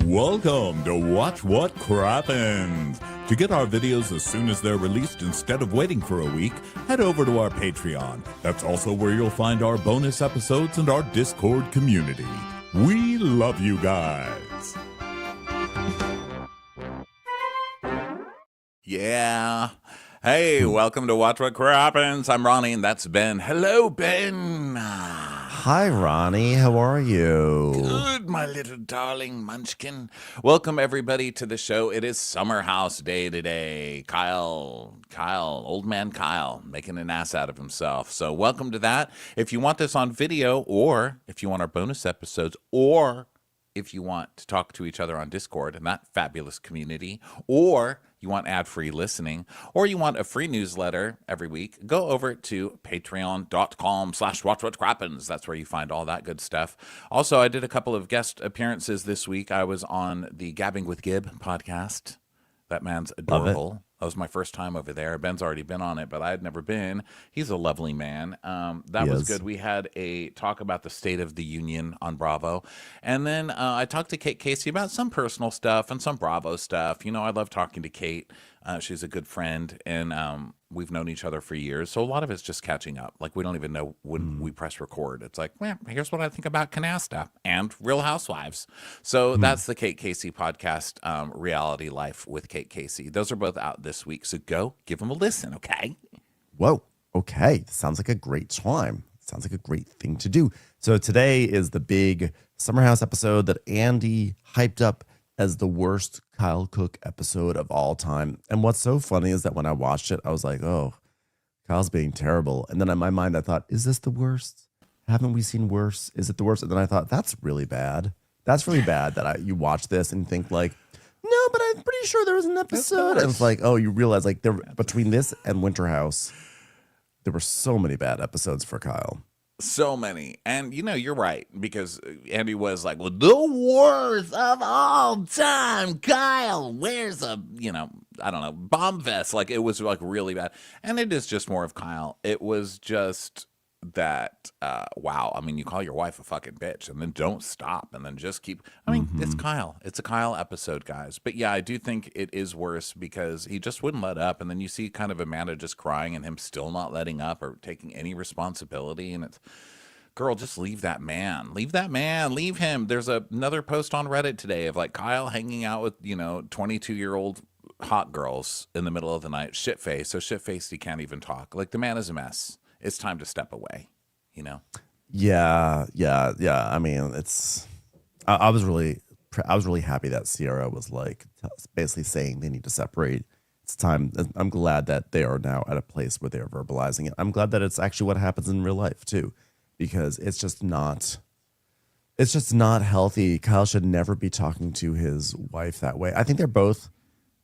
Welcome to Watch What Crappens. To get our videos as soon as they're released instead of waiting for a week, head over to our Patreon. That's also where you'll find our bonus episodes and our Discord community. We love you guys. Yeah. Hey, welcome to Watch What Crappens. I'm Ronnie, and that's Ben. Hello, Ben. Hi, Ronnie. How are you? Good, my little darling munchkin. Welcome, everybody, to the show. It is Summer House Day today. Kyle, old man Kyle, making an ass out of himself. So welcome to that. If you want this on video, or if you want our bonus episodes, or if you want to talk to each other on Discord and that fabulous community, or you want ad-free listening, or you want a free newsletter every week, go over to patreon.com/watchwhatcrappens. That's where you find all that good stuff. Also, I did a couple of guest appearances this week. I was on the Gabbing with Gib podcast. That man's adorable. That was my first time over there. Ben's already been on it, but I had never been. He's a lovely man. That was good. We had a talk about the State of the Union on Bravo. And then I talked to Kate Casey about some personal stuff and some Bravo stuff. You know, I love talking to Kate. She's a good friend, and we've known each other for years. So a lot of it's just catching up. Like, we don't even know when we press record. It's like, well, here's what I think about Canasta and Real Housewives. So that's the Kate Casey podcast, Reality Life with Kate Casey. Those are both out this week. So go give them a listen, okay? Whoa. Okay. Sounds like a great time. Sounds like a great thing to do. So today is the big Summer House episode that Andy hyped up as the worst Kyle Cook episode of all time. And what's so funny is that when I watched it, I was like, oh, Kyle's being terrible. And then in my mind, I thought, is this the worst? Haven't we seen worse? Is it the worst? And then I thought, that's really bad. That's really bad that you watch this and think like, no, but I'm pretty sure there was an episode. And it's like, oh, you realize like between this and Winter House, there were so many bad episodes for Kyle. So many. And, you know, you're right, because Andy was like, well, the worst of all time, Kyle wears a, I don't know, bomb vest. Like, it was like really bad. And it is just more of Kyle. It was just that, wow. I mean, you call your wife a fucking bitch and then don't stop and then just keep. I mean, it's Kyle. It's a Kyle episode, guys. But yeah, I do think it is worse because he just wouldn't let up. And then you see kind of Amanda just crying and him still not letting up or taking any responsibility. And it's, girl, just leave that man. Leave that man. Leave him. There's another post on Reddit today of like Kyle hanging out with, 22-year-old hot girls in the middle of the night. Shit-faced. So shit-faced he can't even talk. Like, the man is a mess. It's time to step away, Yeah. I mean, I was really happy that Sierra was like basically saying they need to separate. It's time. I'm glad that they are now at a place where they're verbalizing it. I'm glad that it's actually what happens in real life too, because it's just not healthy. Kyle should never be talking to his wife that way. I think they're both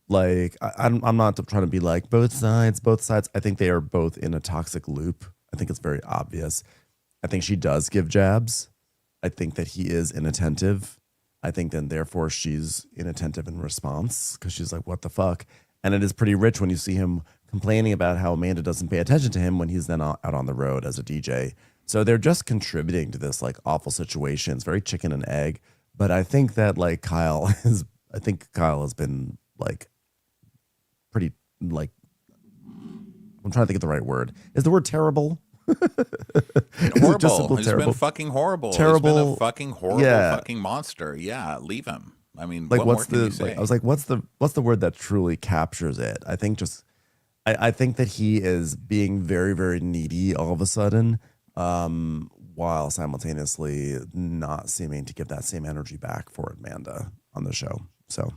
like, I'm not trying to be like both sides. I think they are both in a toxic loop. I think it's very obvious. I think she does give jabs. I think that he is inattentive. I think then therefore she's inattentive in response because she's like, what the fuck? And it is pretty rich when you see him complaining about how Amanda doesn't pay attention to him when he's then out on the road as a DJ. So they're just contributing to this like awful situation. It's very chicken and egg. But I think that like Kyle has been like pretty like, I'm trying to think of the right word. Is the word terrible? Horrible. He's been fucking horrible. Terrible. He's been a fucking horrible fucking monster. Yeah, leave him. I mean, like, what more can you say? Like, I was like, what's the word that truly captures it? I think I think that he is being very, very needy all of a sudden, while simultaneously not seeming to give that same energy back for Amanda on the show. So.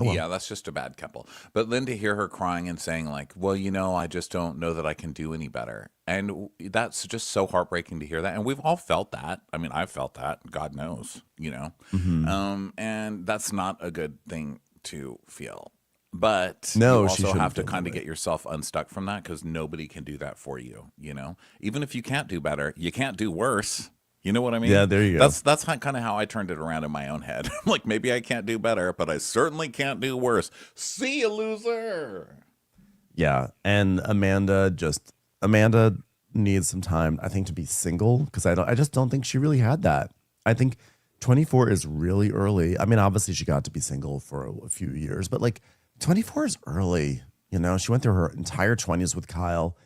Oh, well. Yeah, that's just a bad couple. But then to hear her crying and saying like, well, I just don't know that I can do any better. And that's just so heartbreaking to hear that. And we've all felt that. I mean, I've felt that. God knows, and that's not a good thing to feel. But no, you also have to kind of get yourself unstuck from that because nobody can do that for you, Even if you can't do better, you can't do worse. You know what I mean? Yeah, there you go. That's kind of how I turned it around in my own head. I'm like, maybe I can't do better, but I certainly can't do worse. See you, loser. Yeah, and Amanda needs some time, I think, to be single because I just don't think she really had that. I think 24 is really early. I mean, obviously she got to be single for a few years, but like 24 is early. You know, she went through her entire 20s with Kyle.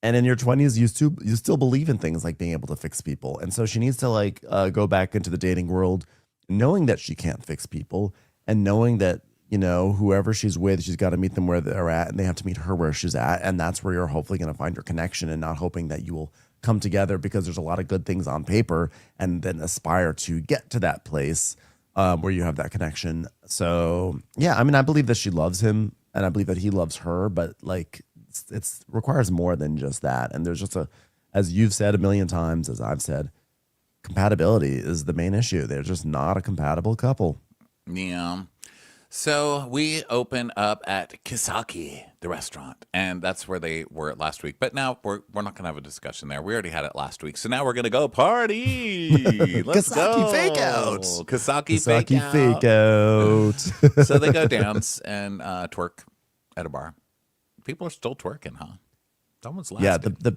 And in your 20s, you still believe in things like being able to fix people. And so she needs to like go back into the dating world knowing that she can't fix people and knowing that, you know, whoever she's with, she's got to meet them where they're at and they have to meet her where she's at. And that's where you're hopefully going to find your connection and not hoping that you will come together because there's a lot of good things on paper and then aspire to get to that place where you have that connection. So, yeah, I mean, I believe that she loves him and I believe that he loves her, but like it's requires more than just that. And there's just as you've said a million times, as I've said, compatibility is the main issue. They're just not a compatible couple. Yeah. So we open up at Kisaki, the restaurant, and that's where they were last week. But now we're not going to have a discussion there. We already had it last week. So now we're going to go party. Let's Kisaki go. fake out. Kisaki fake Fake out. out. So they go dance and twerk at a bar. People are still twerking, huh? That one's lasting. Yeah,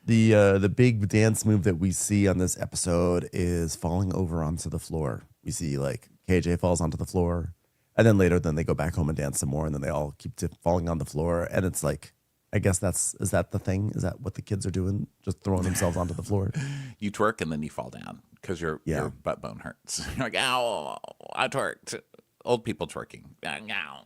the big dance move that we see on this episode is falling over onto the floor. We see like KJ falls onto the floor, and then later they go back home and dance some more, and then they all keep falling on the floor. And it's like, I guess is that the thing? Is that what the kids are doing? Just throwing themselves onto the floor? You twerk and then you fall down because your butt bone hurts. You're like, ow, I twerked. Old people twerking. Ow.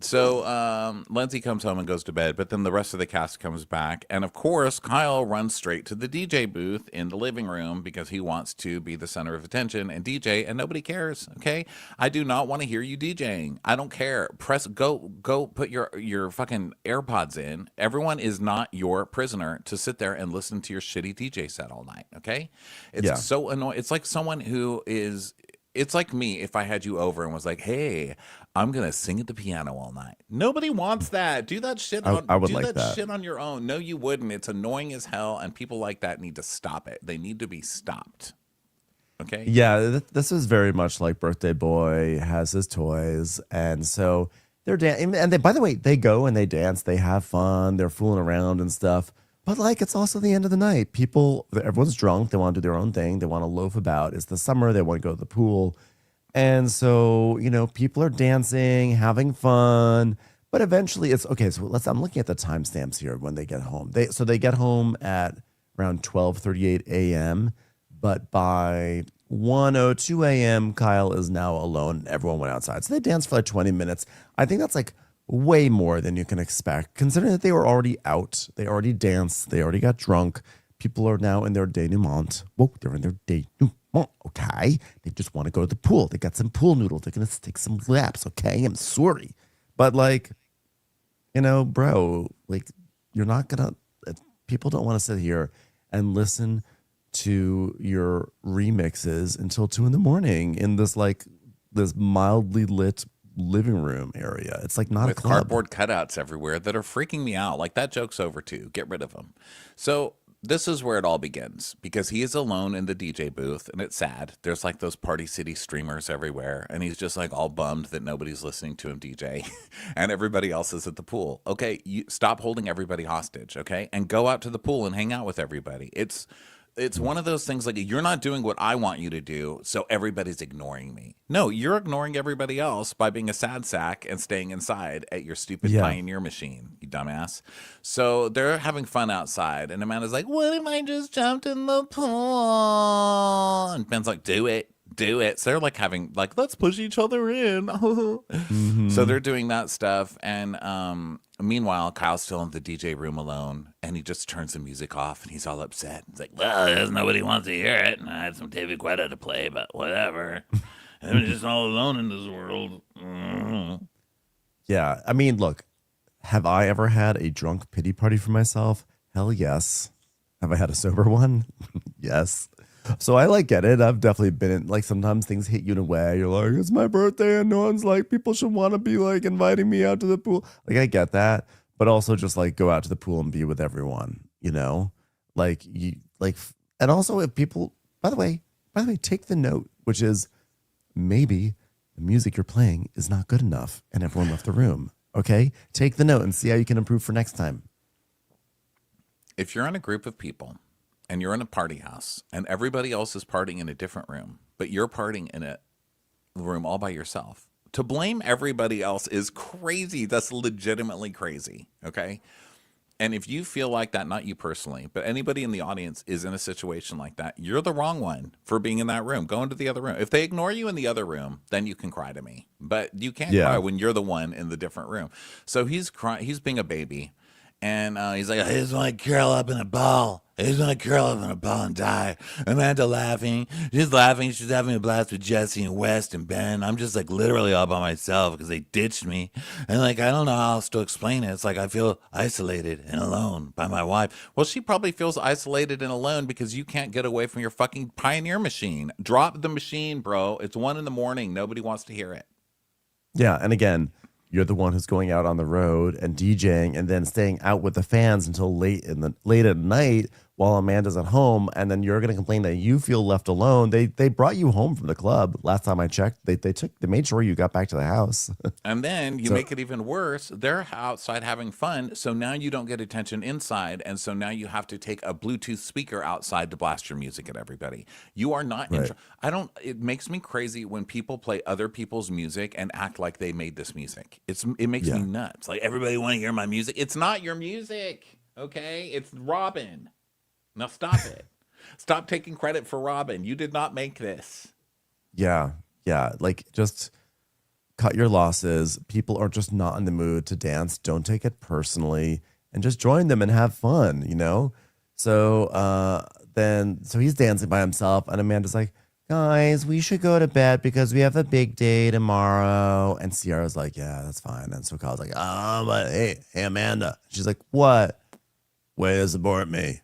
So Lindsay comes home and goes to bed, but then the rest of the cast comes back. And of course, Kyle runs straight to the DJ booth in the living room because he wants to be the center of attention and DJ, and nobody cares, okay? I do not want to hear you DJing. I don't care. Go put your fucking AirPods in. Everyone is not your prisoner to sit there and listen to your shitty DJ set all night, okay? It's so annoying. It's like someone who is... It's like me if I had you over and was like, "Hey, I'm gonna sing at the piano all night." Nobody wants that. Do that shit. I would like that shit on your own. No, you wouldn't. It's annoying as hell, and people like that need to stop it. They need to be stopped. Okay. Yeah, this is very much like Birthday Boy has his toys, and so they're dancing. And by the way, they go and they dance. They have fun. They're fooling around and stuff. But like, it's also the end of the night. Everyone's drunk. They want to do their own thing. They want to loaf about. It's the summer. They want to go to the pool. And so, you know, people are dancing, having fun. But eventually it's okay. So I'm looking at the timestamps here when they get home. They get home at around 12:38 a.m. But by 1:02 a.m., Kyle is now alone. Everyone went outside. So they danced for like 20 minutes. I think that's like way more than you can expect, considering that they were already out. They already danced. They already got drunk. People are now in their denouement. Whoa, they're in their denouement, okay? They just want to go to the pool. They got some pool noodles. They're going to take some laps, okay? I'm sorry. But, like, you know, bro, like, you're not going to... People don't want to sit here and listen to your remixes until 2 a.m. in this, like, this mildly lit living room area. It's like not with a club. Cardboard cutouts everywhere that are freaking me out. Like, that joke's over too. Get rid of them. So this is where it all begins because he is alone in the DJ booth and it's sad. There's like those Party City streamers everywhere and he's just like all bummed that nobody's listening to him DJ and everybody else is at the pool. Okay, you stop holding everybody hostage, okay? And go out to the pool and hang out with everybody. It's one of those things like you're not doing what I want you to do, so everybody's ignoring me. No, you're ignoring everybody else by being a sad sack and staying inside at your stupid Pioneer machine, you dumbass. So they're having fun outside, and Amanda's like, "What if I just jumped in the pool?" And Ben's like, "Do it. Do it." So they're like having like, let's push each other in. So they're doing that stuff, and meanwhile, Kyle's still in the DJ room alone, and he just turns the music off, and he's all upset. He's like, "Well, there's nobody wants to hear it, and I had some David Guetta to play, but whatever. I'm just all alone in this world." Yeah, I mean, look, have I ever had a drunk pity party for myself? Hell yes. Have I had a sober one? Yes. So I like get it. I've definitely been in, like, sometimes things hit you in a way. You're like, it's my birthday and no one's like, people should want to be like inviting me out to the pool. Like, I get that, but also just like go out to the pool and be with everyone, you know, like and also if people, by the way, take the note, which is maybe the music you're playing is not good enough and everyone left the room. Okay. Take the note and see how you can improve for next time. If you're in a group of people and you're in a party house and everybody else is partying in a different room, but you're partying in a room all by yourself. To blame everybody else is crazy. That's legitimately crazy. Okay. And if you feel like that, not you personally, but anybody in the audience is in a situation like that, you're the wrong one for being in that room. Go into the other room. If they ignore you in the other room, then you can cry to me. But you can't cry Yeah. when you're the one in the different room. So he's crying. He's being a baby. And he's like, I just want to curl up in a ball. I just want to curl up in a ball and die. Amanda laughing. She's laughing. She's having a blast with Jesse and West and Ben. I'm just like literally all by myself because they ditched me. And like, I don't know how else to explain it. It's like I feel isolated and alone by my wife. Well, she probably feels isolated and alone because you can't get away from your fucking Pioneer machine. Drop the machine, bro. It's 1 a.m. Nobody wants to hear it. Yeah. And again, you're the one who's going out on the road and DJing and then staying out with the fans until late at night while Amanda's at home, and then you're going to complain that you feel left alone. They brought you home from the club last time I checked. They made sure you got back to the house. And then you So make it even worse. They're outside having fun. So now you don't get attention inside. And so now you have to take a Bluetooth speaker outside to blast your music at everybody. You are not, right, I don't, it makes me crazy when people play other people's music and act like they made this music. It makes me yeah, nuts. Like, everybody want to hear my music. It's not your music. Okay. It's Robin. Now stop it. Stop taking credit for Robin. You did not make this. yeah. Like just cut your losses. People are just not in the mood to dance. Don't take it personally and just join them and have fun, you know? So so he's dancing by himself and Amanda's like, guys, we should go to bed because we have a big day tomorrow. And Sierra's like, yeah, that's fine. And so Kyle's like, but hey, Amanda. She's like, what? Way to support me.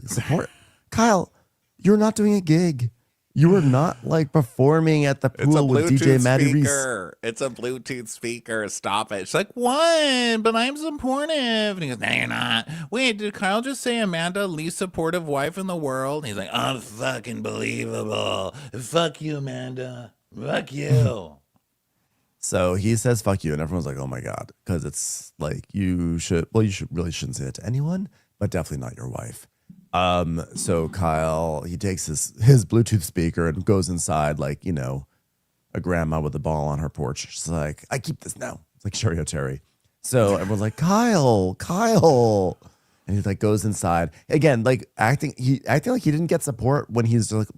Like, support? Kyle, you're not doing a gig. You are not like performing at the It's a pool with DJ Bluetooth Maddie Reese. speaker. It's a Bluetooth speaker. Stop it. She's like, what? But I'm supportive. And he goes, no, you're not. Wait, did Kyle just say Amanda, least supportive wife in the world? And he's like, unfucking believable. Fuck you, Amanda. Fuck you. So he says fuck you, and everyone's like, oh my God. Because it's like you really shouldn't say it to anyone, but definitely not your wife. So Kyle, he takes his Bluetooth speaker and goes inside like, you know, a grandma with a ball on her porch. She's like, I keep this now. It's like Sherry O'Terry. So everyone's like, Kyle. And he like goes inside. Again, like acting like he didn't get support when he's like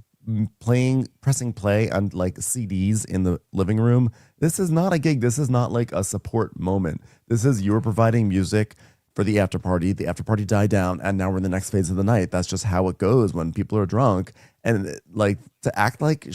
pressing play on like CDs in the living room. This is not a gig. This is not like a support moment. This is you're providing music for the after party. The after party died down, and now we're in the next phase of the night. That's just how it goes when people are drunk. And like to act like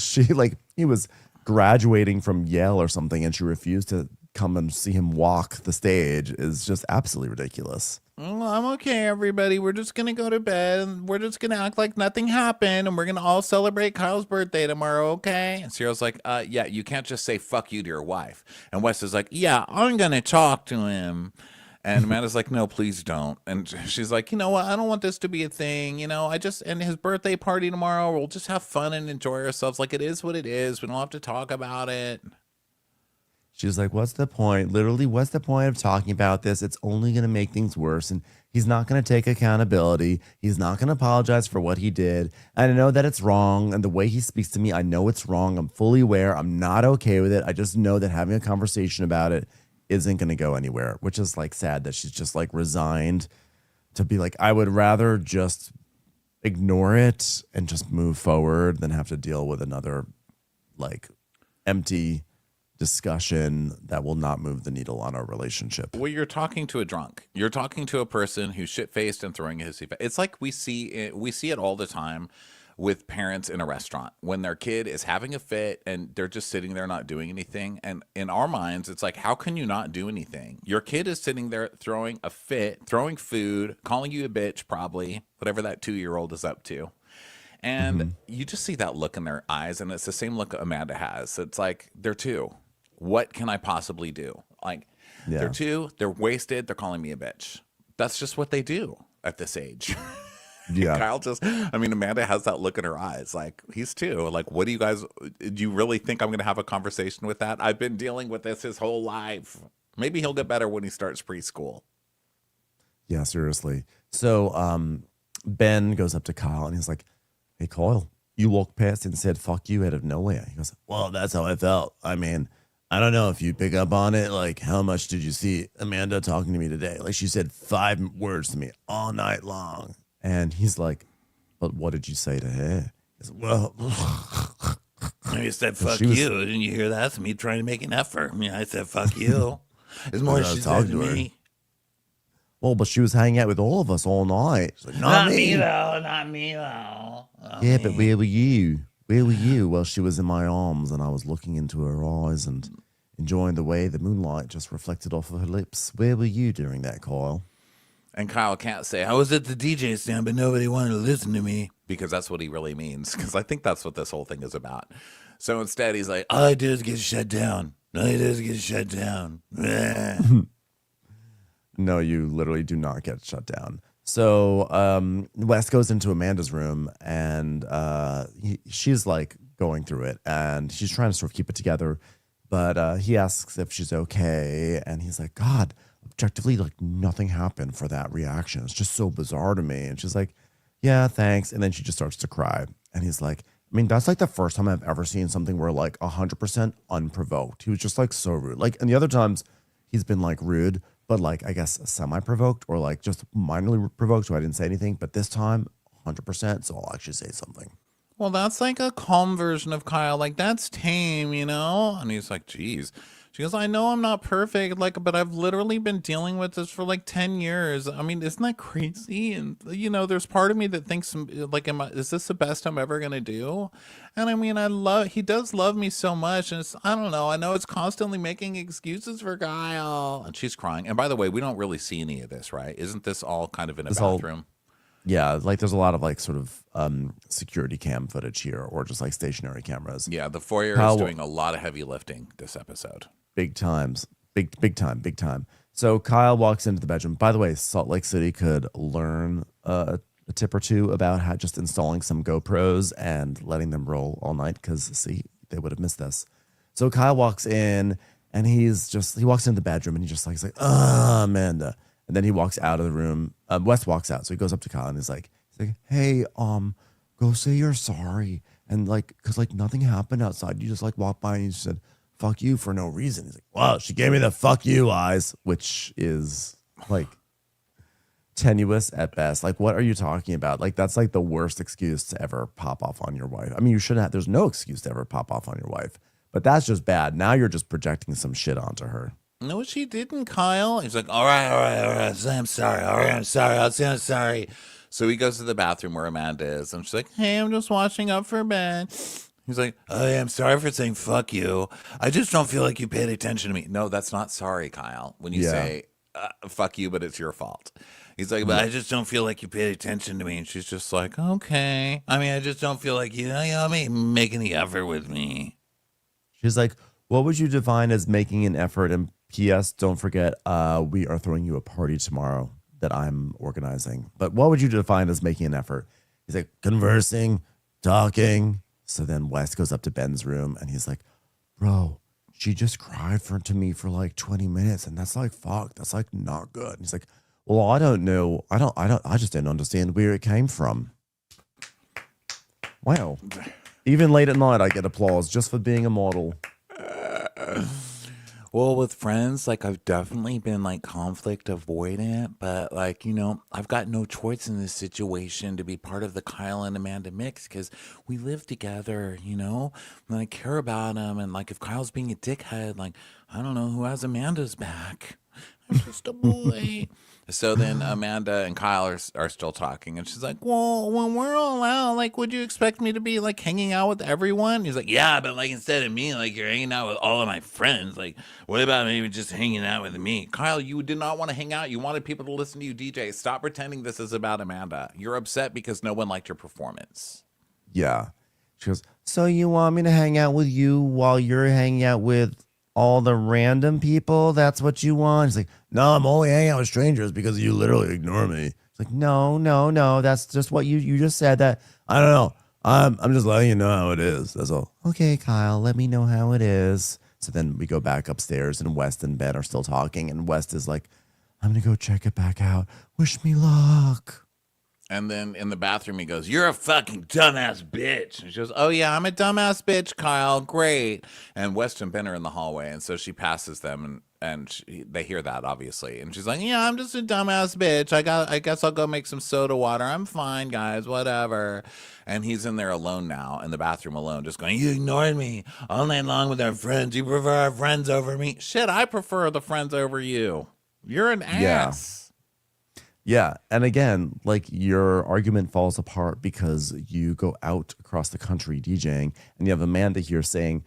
he was graduating from Yale or something, and she refused to come and see him walk the stage is just absolutely ridiculous. Well, I'm okay, everybody. We're just going to go to bed and we're just going to act like nothing happened and we're going to all celebrate Kyle's birthday tomorrow, okay? And Cyril's like, yeah, you can't just say fuck you to your wife. And Wes is like, yeah, I'm going to talk to him. And Amanda's like, no, please don't. And she's like, you know what? I don't want this to be a thing. You know, and his birthday party tomorrow, we'll just have fun and enjoy ourselves. Like, it is what it is. We don't have to talk about it. She's like, what's the point? Literally, what's the point of talking about this? It's only going to make things worse. And he's not going to take accountability. He's not going to apologize for what he did. And I know that it's wrong. And the way he speaks to me, I know it's wrong. I'm fully aware. I'm not okay with it. I just know that having a conversation about it isn't going to go anywhere, which is like sad that she's just like resigned to be like, I would rather just ignore it and just move forward than have to deal with another like empty discussion that will not move the needle on our relationship. Well, you're talking to a drunk. You're talking to a person who's shit-faced and throwing his feet. It's like we see it all the time with parents in a restaurant when their kid is having a fit and they're just sitting there not doing anything. And in our minds, it's like, how can you not do anything? Your kid is sitting there throwing a fit, throwing food, calling you a bitch, probably, whatever that 2-year-old is up to. And you just see that look in their eyes, and it's the same look Amanda has. It's like, they're two. What can I possibly do? Like, they're two, they're wasted, they're calling me a bitch. That's just what they do at this age. Yeah. Amanda has that look in her eyes. Like, he's two. Like, what do you guys, do you really think I'm going to have a conversation with that? I've been dealing with this his whole life. Maybe he'll get better when he starts preschool. Yeah, seriously. So Ben goes up to Kyle and he's like, hey, Kyle, you walked past and said, fuck you out of nowhere. He goes, well, that's how I felt. I mean, I don't know if you pick up on it. Like, how much did you see Amanda talking to me today? Like, she said 5 words to me all night long. And he's like, but what did you say to her? He goes, well, You said well, fuck she was, you. Didn't you hear that? That's me trying to make an effort. I mean, I said fuck you. It's I more was she said talking to to her. me. Well, but she was hanging out with all of us all night. She's like, not Not me me. though. Not me though. Not Yeah, but me. where were you? Where were you? Well, she was in my arms and I was looking into her eyes and enjoying the way the moonlight just reflected off of her lips. Where were you during that, Kyle? And Kyle can't say, I was at the DJ stand, but nobody wanted to listen to me. Because that's what he really means. Because I think that's what this whole thing is about. So instead, he's like, all I did is get shut down. All I did is get shut down. No, you literally do not get shut down. So Wes goes into Amanda's room and she's like going through it and she's trying to sort of keep it together. But he asks if she's okay. And he's like, God, objectively, like nothing happened for that reaction. It's just so bizarre to me. And she's like, yeah, thanks. And then she just starts to cry. And he's like, I mean, that's like the first time I've ever seen something where like 100% unprovoked. He was just like so rude. Like, and the other times he's been like rude, but like, I guess semi-provoked or like just minorly provoked. So I didn't say anything. But this time, 100%. So I'll actually say something. Well, that's like a calm version of Kyle. Like, that's tame, you know? And he's like, geez. She goes, I know I'm not perfect, like, but I've literally been dealing with this for like 10 years. I mean, isn't that crazy? And, you know, there's part of me that thinks, like, is this the best I'm ever going to do? And I mean, he does love me so much. And I don't know. I know it's constantly making excuses for Kyle. And she's crying. And by the way, we don't really see any of this, right? Isn't this all kind of in a This whole bathroom? Yeah, like there's a lot of like sort of security cam footage here or just like stationary cameras. Yeah, the foyer is Kyle, doing a lot of heavy lifting this episode. big times, big time, big time. So Kyle walks into the bedroom. By the way, Salt Lake City could learn a tip or two about how just installing some GoPros and letting them roll all night because see, they would have missed this. So Kyle walks in and he walks into the bedroom and he's like, Amanda. And then he walks out of the room. Wes walks out. So he goes up to Kyle and he's like, hey, go say you're sorry. And like, cause like nothing happened outside. You just like walked by and you said, fuck you for no reason. He's like, well, she gave me the fuck you eyes, which is like tenuous at best. Like, what are you talking about? Like, that's like the worst excuse to ever pop off on your wife. I mean, you shouldn't have, there's no excuse to ever pop off on your wife, but that's just bad. Now you're just projecting some shit onto her. No, she didn't, Kyle. He's like, all right, all right, all right. I'm sorry. All right, I'm sorry. I'll say I'm sorry. So he goes to the bathroom where Amanda is. And she's like, hey, I'm just washing up for bed. He's like, oh, yeah, I'm sorry for saying fuck you. I just don't feel like you paid attention to me. No, that's not sorry, Kyle. When you Yeah. say fuck you, but it's your fault. He's like, but I just don't feel like you paid attention to me. And she's just like, okay. I mean, I just don't feel like you making the effort with me. She's like, what would you define as making an effort? And P.S. Don't forget, we are throwing you a party tomorrow that I'm organizing. But what would you define as making an effort? He's like, conversing, talking. So then Wes goes up to Ben's room and he's like, bro, she just cried to me for like 20 minutes. And that's like, fuck, that's like not good. And he's like, well, I don't know. I just didn't understand where it came from. Wow. Even late at night, I get applause just for being a model. Well, with friends, like I've definitely been like conflict avoidant, but like, you know, I've got no choice in this situation to be part of the Kyle and Amanda mix because we live together, you know, and I care about him. And like, if Kyle's being a dickhead, like, I don't know who has Amanda's back. I'm just a boy. So then Amanda and Kyle are still talking, and she's like, well, when we're all out, like, would you expect me to be, like, hanging out with everyone? He's like, yeah, but, like, instead of me, like, you're hanging out with all of my friends. Like, what about maybe just hanging out with me? Kyle, you did not want to hang out. You wanted people to listen to you, DJ. Stop pretending this is about Amanda. You're upset because no one liked your performance. Yeah. She goes, so you want me to hang out with you while you're hanging out with all the random people? That's what you want? He's like, no, I'm only hanging out with strangers because you literally ignore me. It's like, no. That's just what you just said. That I don't know. I'm just letting you know how it is. That's all. Okay, Kyle, let me know how it is. So then we go back upstairs and West and Ben are still talking. And West is like, I'm going to go check it back out. Wish me luck. And then in the bathroom, he goes, "You're a fucking dumbass bitch." And she goes, "Oh, yeah, I'm a dumbass bitch, Kyle. Great." And West and Ben are in the hallway. And so she passes them they hear that, obviously. And she's like, "Yeah, I'm just a dumbass bitch. I guess I'll go make some soda water. I'm fine, guys, whatever." And he's in there alone now, in the bathroom alone, just going, "You ignored me all night long with our friends. You prefer our friends over me." Shit, I prefer the friends over you. You're an Yeah. ass. Yeah. And again, like your argument falls apart because you go out across the country DJing and you have Amanda here saying,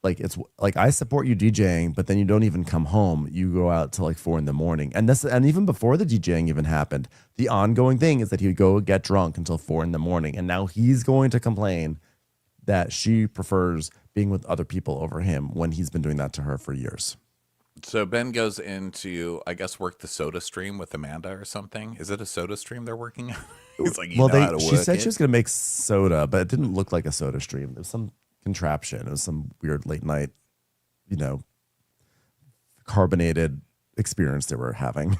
like, it's like, I support you DJing, but then you don't even come home. You go out till like 4 a.m. And even before the DJing even happened, the ongoing thing is that he would go get drunk until 4 a.m. And now he's going to complain that she prefers being with other people over him when he's been doing that to her for years. So Ben goes into, I guess, work the soda stream with Amanda or something. Is it a soda stream they're working on? He's like, "You Well, know how to she work said it?" she was going to make soda, but it didn't look like a soda stream. It was some contraption. It was some weird late night, you know, carbonated experience they were having.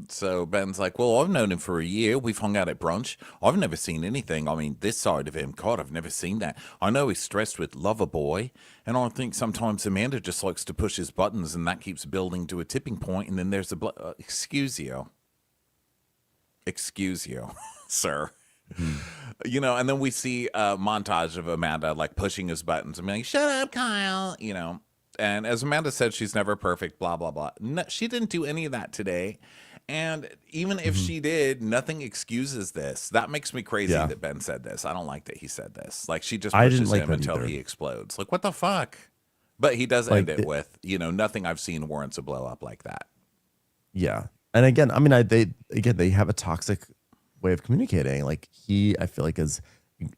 So Ben's like, "Well, I've known him for a year. We've hung out at brunch. I've never seen anything. I mean, this side of him, God, I've never seen that. I know he's stressed with lover boy, and I think sometimes Amanda just likes to push his buttons, and that keeps building to a tipping point, and then there's excuse you. Excuse you, sir." You know, and then we see a montage of Amanda like pushing his buttons and being like, "Shut up, Kyle," you know. And as Amanda said, she's never perfect, blah, blah, blah. No, she didn't do any of that today. And even if Mhm. she did, nothing excuses this. That makes me crazy Yeah. that Ben said this. I don't like that he said this. Like, she just I didn't pushes like him that until either. he explodes. Like, what the fuck? But he does end Like, it with, you know, nothing I've seen warrants a blow up like that. yeah. And again, I mean, they have a toxic way of communicating. Like I feel like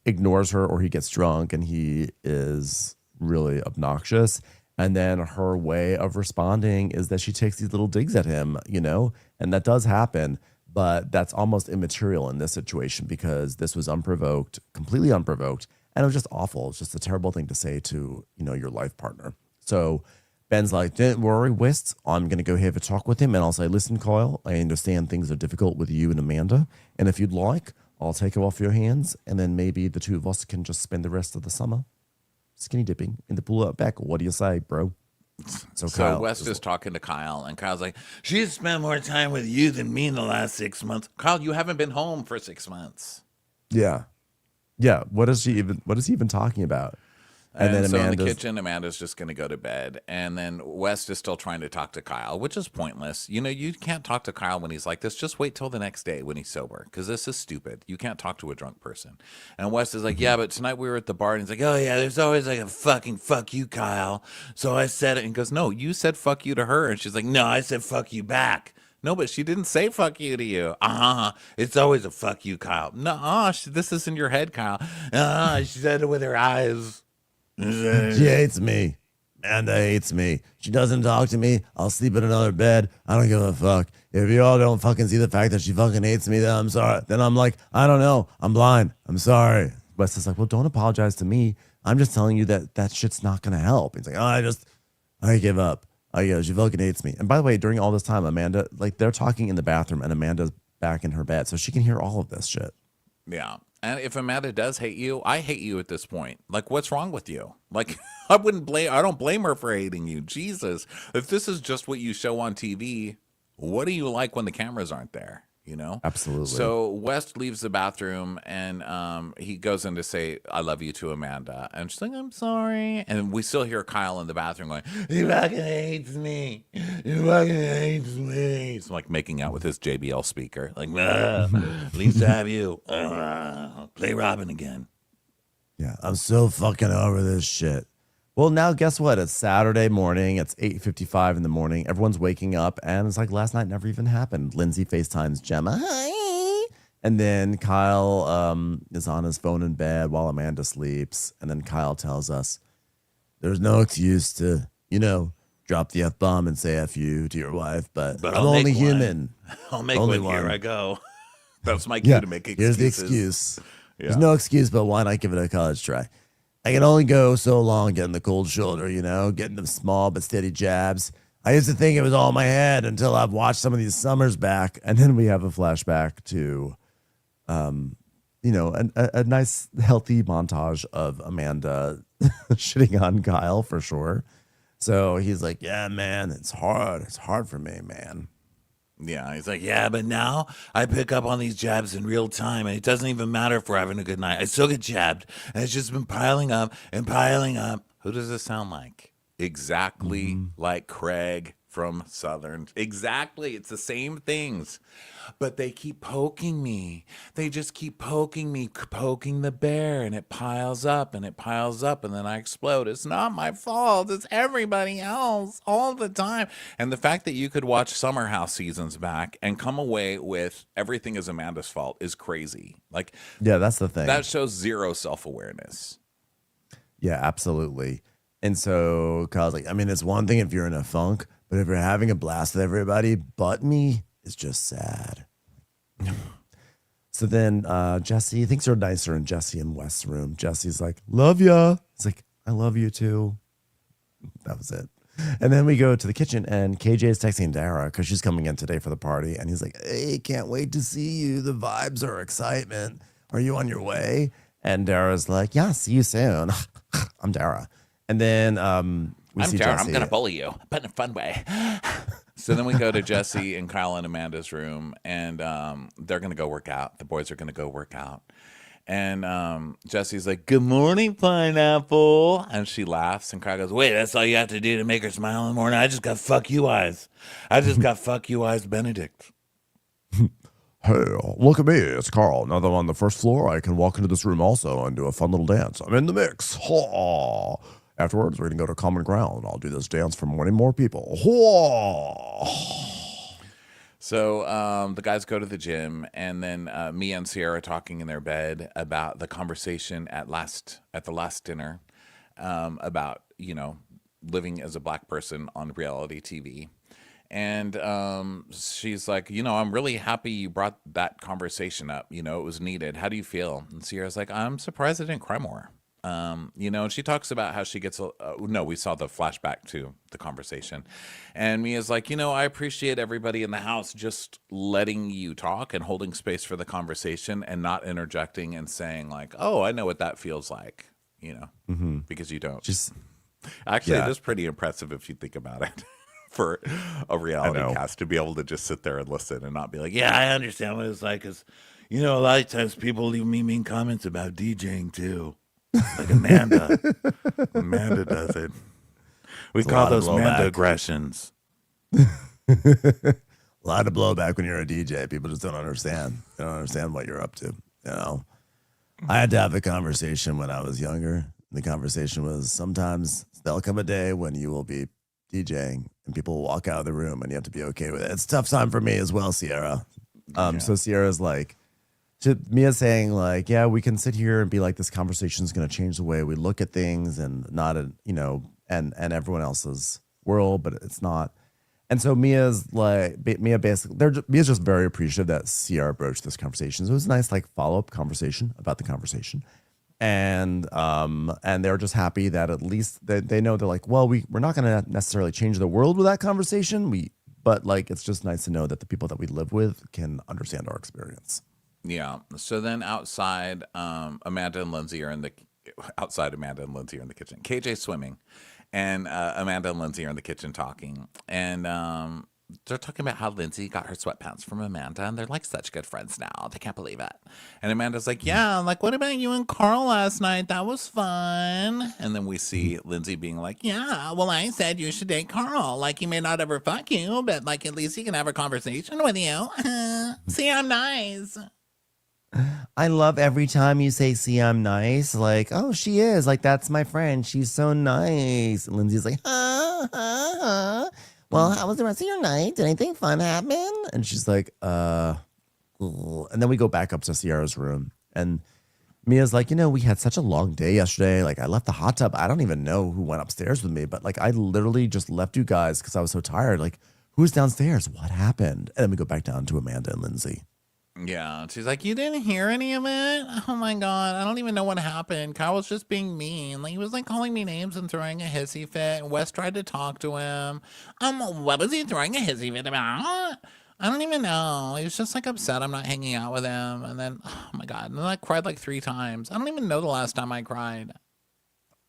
ignores her or he gets drunk and he is really obnoxious. And then her way of responding is that she takes these little digs at him, you know, and that does happen. But that's almost immaterial in this situation because this was unprovoked, completely unprovoked. And it was just awful. It's just a terrible thing to say to, you know, your life partner. So Ben's like, "Don't worry, West. I'm going to go have a talk with him." And I'll say, "Listen, Kyle, I understand things are difficult with you and Amanda. And if you'd like, I'll take her off your hands. And then maybe the two of us can just spend the rest of the summer skinny dipping in the pool out back. What do you say, bro?" So So Kyle West is talking to Kyle, and Kyle's like, "She's spent more time with you than me in the last 6 months." Kyle, you haven't been home for 6 months. yeah. Yeah. What is he even talking about? And then So in the Amanda's, kitchen, Amanda's just going to go to bed. And then West is still trying to talk to Kyle, which is pointless. You know, you can't talk to Kyle when he's like this. Just wait till the next day when he's sober, because this is stupid. You can't talk to a drunk person. And West is like, "Yeah, but tonight we were at the bar." And he's like, "Oh, yeah, there's always like a fucking fuck you, Kyle. So I said it." And he goes, "No, you said fuck you to her." And she's like, "No, I said fuck you back." "No, but she didn't say fuck you to you." "Uh-huh. It's always a fuck you, Kyle." "No, this is in your head, Kyle." She said it with her eyes. "She hates me. Amanda hates me. She doesn't talk to me. I'll sleep in another bed. I don't give a fuck. If you all don't fucking see the fact that she fucking hates me, then I'm sorry. Then I'm like, I don't know. I'm blind. I'm sorry." Wes is like, "Well, don't apologize to me. I'm just telling you that shit's not going to help." He's like, "Oh, I give up. She fucking hates me." And by the way, during all this time, Amanda, like they're talking in the bathroom and Amanda's back in her bed. So she can hear all of this shit. Yeah. And if Amanda does hate you, I hate you at this point. Like, what's wrong with you? Like, I don't blame her for hating you. Jesus. If this is just what you show on TV, what do you like when the cameras aren't there? You know? Absolutely. So West leaves the bathroom and he goes in to say, "I love you" to Amanda. And she's like, "I'm sorry." And we still hear Kyle in the bathroom going, "He fucking hates me. He fucking hates me." He's like making out with his JBL speaker. Like, "At least I have you. Play Robin again." Yeah, I'm so fucking over this shit. Well, now guess what? It's Saturday morning. It's 8:55 in the morning. Everyone's waking up, and it's like last night never even happened. Lindsay FaceTimes Gemma. Hi. And then Kyle is on his phone in bed while Amanda sleeps. And then Kyle tells us, "There's no excuse to, drop the F-bomb and say F you to your wife, but But I'm I'll make only one. human." I'll make Only one. Here one. I go. That's my cue to make Here's excuses. the excuse. Yeah. There's no excuse, but why not give it a college try? I can only go so long getting the cold shoulder, getting them small but steady jabs. I used to think it was all in my head until I've watched some of these summers back. And then we have a flashback to A nice, healthy montage of Amanda shitting on Kyle for sure. So he's like, yeah, man, it's hard. It's hard for me, man. Yeah, he's like, yeah, but now I pick up on these jabs in real time, and it doesn't even matter if we're having a good night. I still get jabbed, and it's just been piling up and piling up. Who does this sound like? Exactly Mm-hmm. like Craig from Southern. Exactly. It's the same things. But they keep poking me. They just keep poking me, poking the bear, and it piles up and it piles up, and then I explode. It's not my fault. It's everybody else all the time. And the fact that you could watch Summer House seasons back and come away with everything is Amanda's fault is crazy. Like, Yeah, that's the that thing. shows zero self awareness. Yeah, absolutely. And so Kyle's like, I mean, it's one thing if you're in a funk, but if you're having a blast with everybody but me, it's just sad. So then Jesse thinks they're nicer in Jesse and West's room. Jesse's like, love ya. It's like, I love you too. That was it. And then we go to the kitchen and KJ is texting Dara because she's coming in today for the party. And he's like, hey, can't wait to see you. The vibes are excitement. Are you on your way? And Dara's like, yeah, see you soon. I'm Dara. And then we I'm see Jared. Jesse. I'm going to bully you, but in a fun way. So then we go to Jesse and Kyle and Amanda's room, and they're going to go work out. The boys are going to go work out. And Jesse's like, good morning, pineapple. And she laughs, and Kyle goes, wait, that's all you have to do to make her smile in the morning? I just got fuck you eyes. I just got fuck you eyes Benedict. Hey, look at me. It's Carl. Now that I'm on the first floor, I can walk into this room also and do a fun little dance. I'm in the mix. Ha! Afterwards, we're going to go to Common Ground. I'll do this dance for many more people. Ha! So the guys go to the gym, and then Mia and Sierra are talking in their bed about the conversation at the last dinner about living as a black person on reality TV. And she's like, I'm really happy you brought that conversation up. It was needed. How do you feel? And Sierra's like, I'm surprised I didn't cry more. And she talks about how she gets, no, we saw the flashback to the conversation. And Mia's like, I appreciate everybody in the house just letting you talk and holding space for the conversation and not interjecting and saying, like, oh, I know what that feels like, because you don't. Just, Actually, yeah. it is pretty impressive if you think about it. For a reality cast to be able to just sit there and listen and not be like, yeah, I understand what it's like. Because, a lot of times people leave me mean comments about DJing too. Like Amanda. Amanda does it. We call those Amanda aggressions. A lot of blowback when you're a DJ. People just don't understand. They don't understand what you're up to. I had to have a conversation when I was younger. The conversation was sometimes there'll come a day when you will be DJing and people will walk out of the room and you have to be okay with it. It's a tough time for me as well, Sierra. So Sierra's like, Mia's saying like, yeah, we can sit here and be like, this conversation is going to change the way we look at things and not, and everyone else's world, but it's not. And so Mia's just very appreciative that Sierra broached this conversation. So it was a nice like follow-up conversation about the conversation. And they're just happy that at least they know they're like, well, we're not going to necessarily change the world with that conversation. But like, it's just nice to know that the people that we live with can understand our experience. Yeah. So then outside, Amanda and Lindsay are in the kitchen. KJ swimming, and Amanda and Lindsay are in the kitchen talking, and they're talking about how Lindsay got her sweatpants from Amanda, and they're like such good friends now. They can't believe it. And Amanda's like, yeah, like, what about you and Carl last night? That was fun. And then we see Lindsay being like, yeah, well, I said you should date Carl. Like, he may not ever fuck you, but like, at least he can have a conversation with you. See, I'm nice. I love every time you say, see, I'm nice. Like, oh, she is. Like, that's my friend. She's so nice. And Lindsay's like, well, how was the rest of your night? Did anything fun happen? And she's like, cool. And then we go back up to Sierra's room. And Mia's like, we had such a long day yesterday. Like, I left the hot tub. I don't even know who went upstairs with me. But, like, I literally just left you guys because I was so tired. Like, who's downstairs? What happened? And then we go back down to Amanda and Lindsay. Yeah, she's like, you didn't hear any of it? Oh my god, I don't even know what happened. Kyle was just being mean. Like, he was like calling me names and throwing a hissy fit. Wes tried to talk to him. What was he throwing a hissy fit about? I don't even know. He was just like upset I'm not hanging out with him. And then, oh my God. And then I cried like 3 times. I don't even know the last time I cried.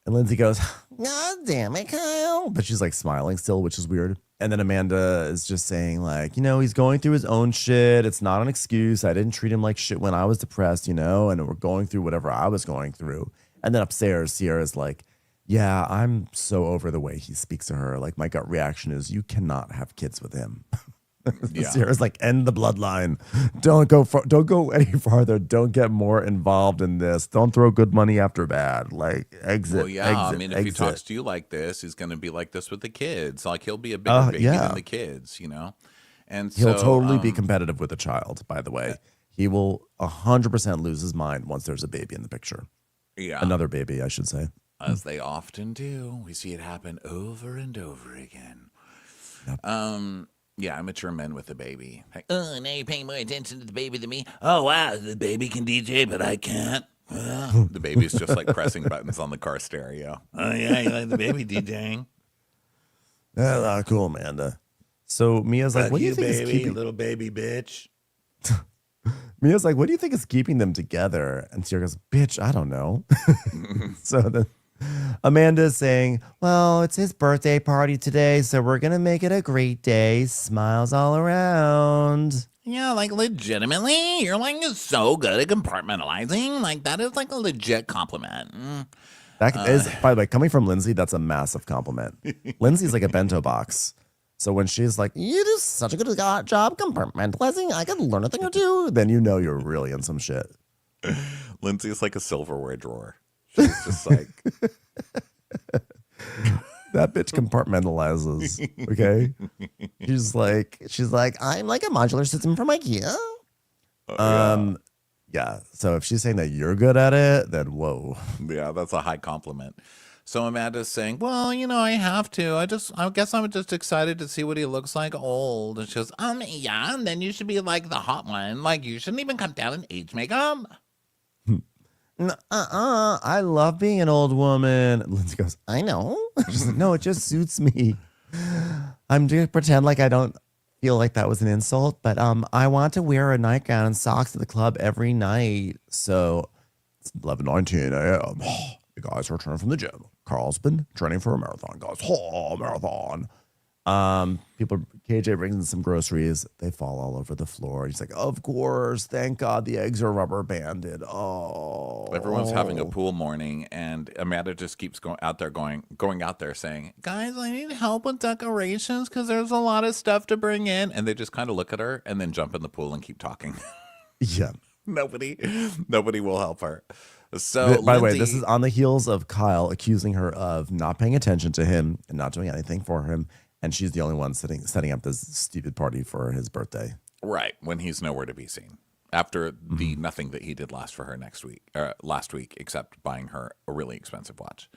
And Lindsay goes, God damn it, Kyle. But she's like smiling still, which is weird. And then Amanda is just saying, like, he's going through his own shit. It's not an excuse. I didn't treat him like shit when I was depressed, and we're going through whatever I was going through. And then upstairs, Sierra's like, yeah, I'm so over the way he speaks to her. Like, my gut reaction is, you cannot have kids with him. Yeah. Sierra's like, end the bloodline. Don't go any farther. Don't get more involved in this. Don't throw good money after bad. Like, exit. Well, yeah. Exit, I mean, if exit. he talks to you like this, he's going to be like this with the kids. Like, he'll be a bigger baby than the kids, And He'll so, totally be competitive with a child, by the way. He will 100% lose his mind once there's a baby in the picture. Yeah. Another baby, I should say. As they often do. We see it happen over and over again. Yep. Yeah, immature men with a baby. Like, Oh, now you're paying more attention to the baby than me. Oh, wow, the baby can DJ, but I can't. the baby's just like pressing buttons on the car stereo. Oh, yeah, you like the baby DJing? Yeah, cool, Amanda. So Mia's like, Fuck what do you you, think is baby, keeping... little baby bitch. Mia's like, what do you think is keeping them together? And Sierra goes, bitch, I don't know. So then Amanda's saying, well, it's his birthday party today, so we're going to make it a great day. Smiles all around. Yeah, like legitimately, you're like so good at compartmentalizing. Like that is like a legit compliment. That is, by the way, coming from Lindsay, that's a massive compliment. Lindsay's like a bento box. So when she's like, you do such a good job compartmentalizing, I could learn a thing or two, then you're really in some shit. Lindsay's like a silverware drawer. She's just like that bitch compartmentalizes. Okay. She's like, I'm like a modular system from IKEA. Yeah. So if she's saying that you're good at it, then whoa. Yeah, that's a high compliment. So Amanda's saying, well, I have to. I guess I'm just excited to see what he looks like old. And she goes, yeah, and then you should be like the hot one. Like you shouldn't even come down in age makeup. I love being an old woman. Lindsay goes, I know. She's like, no, it just suits me. I'm just pretend like I don't feel like that was an insult, but I want to wear a nightgown and socks to the club every night. So it's 11:19 a.m. You guys are returning from the gym. Carl's been training for a marathon, guys. Marathon. KJ brings in some groceries. They fall all over the floor. He's like, of course, thank God the eggs are rubber banded. Oh, everyone's having a pool morning, and Amanda just keeps going out there saying, guys, I need help with decorations because there's a lot of stuff to bring in. And they just kind of look at her and then jump in the pool and keep talking. Yeah. Nobody will help her. So, by the way, this is on the heels of Kyle accusing her of not paying attention to him and not doing anything for him. And she's the only one setting up this stupid party for his birthday. Right, when he's nowhere to be seen. After the nothing that he did last week, except buying her a really expensive watch.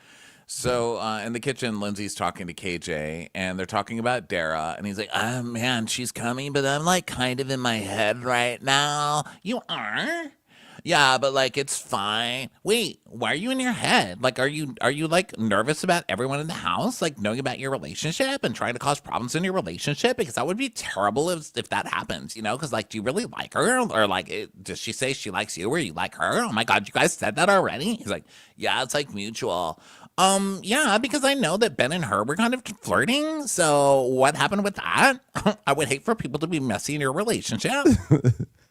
So in the kitchen, Lindsay's talking to KJ, and they're talking about Dara, and he's like, Oh, man, she's coming, but I'm like kind of in my head right now. you are? Yeah, but like it's fine. Wait, why are you in your head? Like, are you like nervous about everyone in the house, like knowing about your relationship and trying to cause problems in your relationship? Because that would be terrible if that happens, Because like, do you really like her, or like, does she say she likes you, or you like her? Oh my God, you guys said that already? He's like, Yeah, it's like mutual. Yeah, because I know that Ben and her were kind of flirting. So what happened with that? I would hate for people to be messy in your relationship.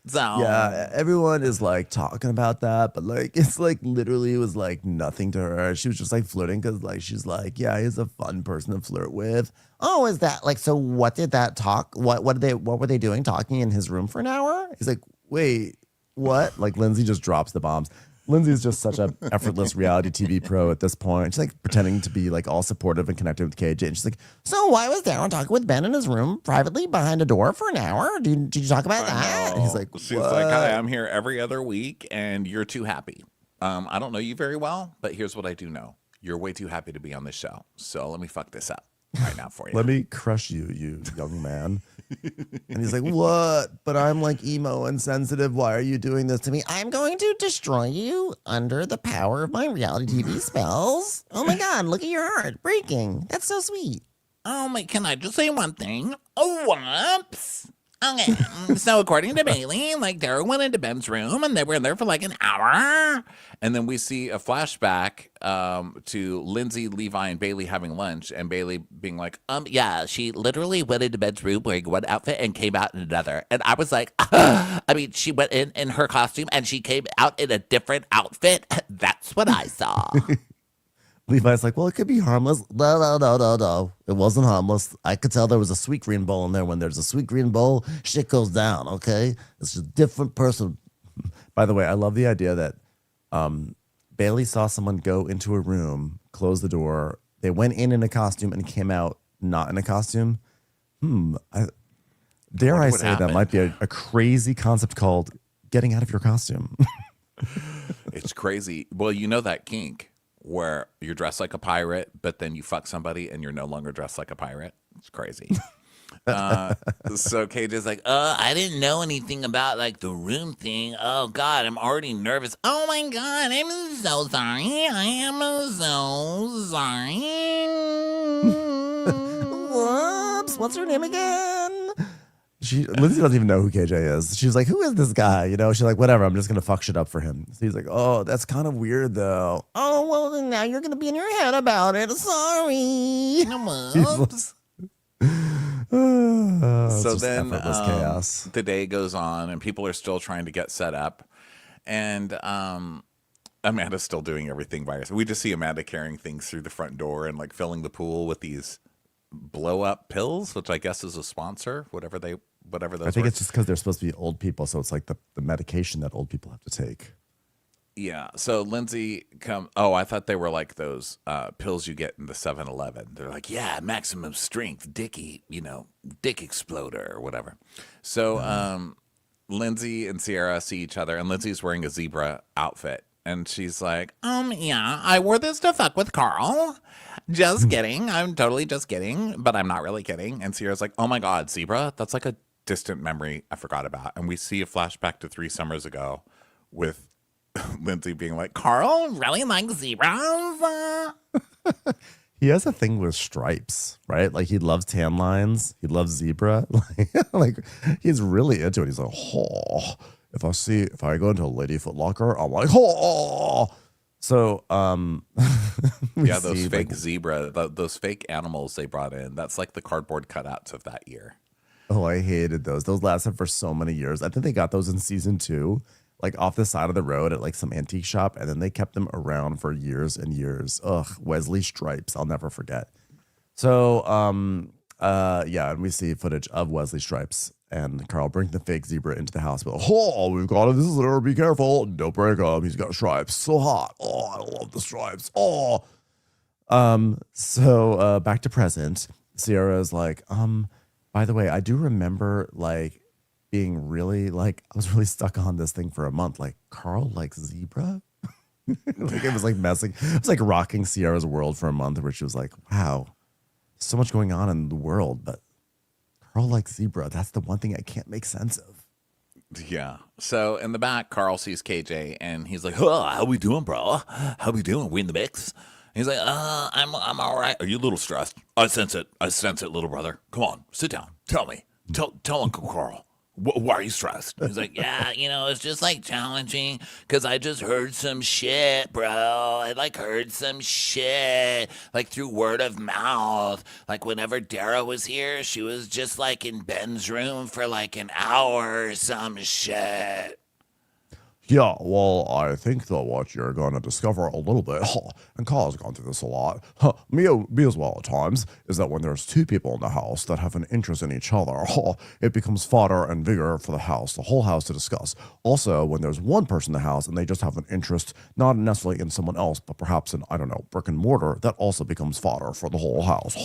So yeah, everyone is like talking about that, but like it's like literally it was like nothing to her. She was just like flirting because like she's like, yeah, he's a fun person to flirt with. Oh, is that like so? What did that talk? What were they doing? Talking in his room for an hour? He's like, wait, what? Like Lindsay just drops the bombs. Lindsay's just such a effortless reality TV pro at this point. She's like pretending to be like all supportive and connected with KJ. And she's like, so why was Darren talking with Ben in his room privately behind a door for an hour? Did you talk about that? And he's like, she's like, hi, I'm here every other week and you're too happy. I don't know you very well, but here's what I do know. You're way too happy to be on this show. So let me fuck this up right now for you. Let me crush you, you young man. And he's like, what? But I'm like emo and sensitive. Why are you doing this to me? I'm going to destroy you under the power of my reality TV spells. Oh my God, look at your heart breaking. That's so sweet. Oh my, can I just say one thing? Oh, whoops. Okay, so according to Bailey, like Dara went into Ben's room and they were in there for like an hour. And then we see a flashback to Lindsay, Levi, and Bailey having lunch, and Bailey being like, Yeah, she literally went into Ben's room wearing one outfit and came out in another. And I was like, I mean, she went in her costume and she came out in a different outfit. That's what I saw. Levi's like, well, it could be harmless. No, no, no, no, no. It wasn't harmless. I could tell there was a sweet green bowl in there. When there's a sweet green bowl, shit goes down, okay? It's a different person. By the way, I love the idea that Bailey saw someone go into a room, close the door. They went in a costume and came out not in a costume. Dare I what say happened. that might be a crazy concept called getting out of your costume. it's crazy. Well, you know that kink where you're dressed like a pirate, but then you fuck somebody and you're no longer dressed like a pirate. It's crazy. So KJ's like, I didn't know anything about like the room thing. Oh God, I'm already nervous. Oh my God, I'm so sorry. I am so sorry. Whoops, what's her name again? Lindsay doesn't even know who KJ is. She's like, who is this guy? You know, she's like, whatever, I'm just gonna fuck shit up for him. So he's like, oh, that's kind of weird though. Oh, well, then now you're gonna be in your head about it. Sorry. Whoops. so then chaos. the day goes on and people are still trying to get set up. And Amanda's still doing everything by herself. We just see Amanda carrying things through the front door and like filling the pool with these blow up pills, which I guess is a sponsor, whatever those I think were. it's just because they're supposed to be old people, so it's like the medication that old people have to take. Yeah. So Lindsay I thought they were like those pills you get in the 7-Eleven. They're like, Yeah, maximum strength, Dickie, dick exploder or whatever. so Lindsay and Sierra see each other and Lindsay's wearing a zebra outfit. And she's like, Yeah, I wore this to fuck with Carl. just kidding. I'm totally just kidding, but I'm not really kidding. And Sierra's like, oh my God, zebra? That's like a distant memory I forgot about. And we see a flashback to 3 summers ago with Lindsay being like, Carl really likes zebras? He has a thing with stripes, right? Like he loves tan lines. He loves zebra. Like he's really into it. He's like, oh, if I go into a lady Foot Locker, I'm like, oh. So, Yeah, those fake zebra, those fake animals they brought in. That's like the cardboard cutouts of that year. oh, I hated those. Those lasted for so many years. I think they got those in season 2, like off the side of the road at like some antique shop, and then they kept them around for years and years. Ugh, Wesley Stripes, I'll never forget. So, yeah, and we see footage of Wesley Stripes and Carl bring the fake zebra into the house. But oh, we've got a visitor. Be careful! Don't break him. He's got stripes. So hot. Oh, I love the stripes. Oh. So back to present. Sierra's like, by the way, I do remember like being really like I was really stuck on this thing for a month. Like Carl likes zebra. Like it was like messing. It was like rocking Sierra's world for a month, where she was like, "Wow, so much going on in the world, but Carl likes zebra. That's the one thing I can't make sense of." Yeah. So in the back, Carl sees KJ and he's like, oh, how we doing, bro? How we doing? We in the mix? He's like, I'm all right. Are you a little stressed? I sense it, little brother. Come on, sit down. Tell me. Tell Uncle Carl. Why are you stressed? He's like, yeah, it's just like challenging because I just heard some shit, bro. I like heard some shit like through word of mouth. Like whenever Dara was here, she was just like in Ben's room for like an hour or some shit. Yeah, well, I think that what you're going to discover a little bit, and Carl's gone through this a lot, me as well at times, is that when there's 2 people in the house that have an interest in each other, it becomes fodder and vigor for the whole house to discuss. Also, when there's 1 person in the house and they just have an interest, not necessarily in someone else, but perhaps in, I don't know, brick and mortar, that also becomes fodder for the whole house.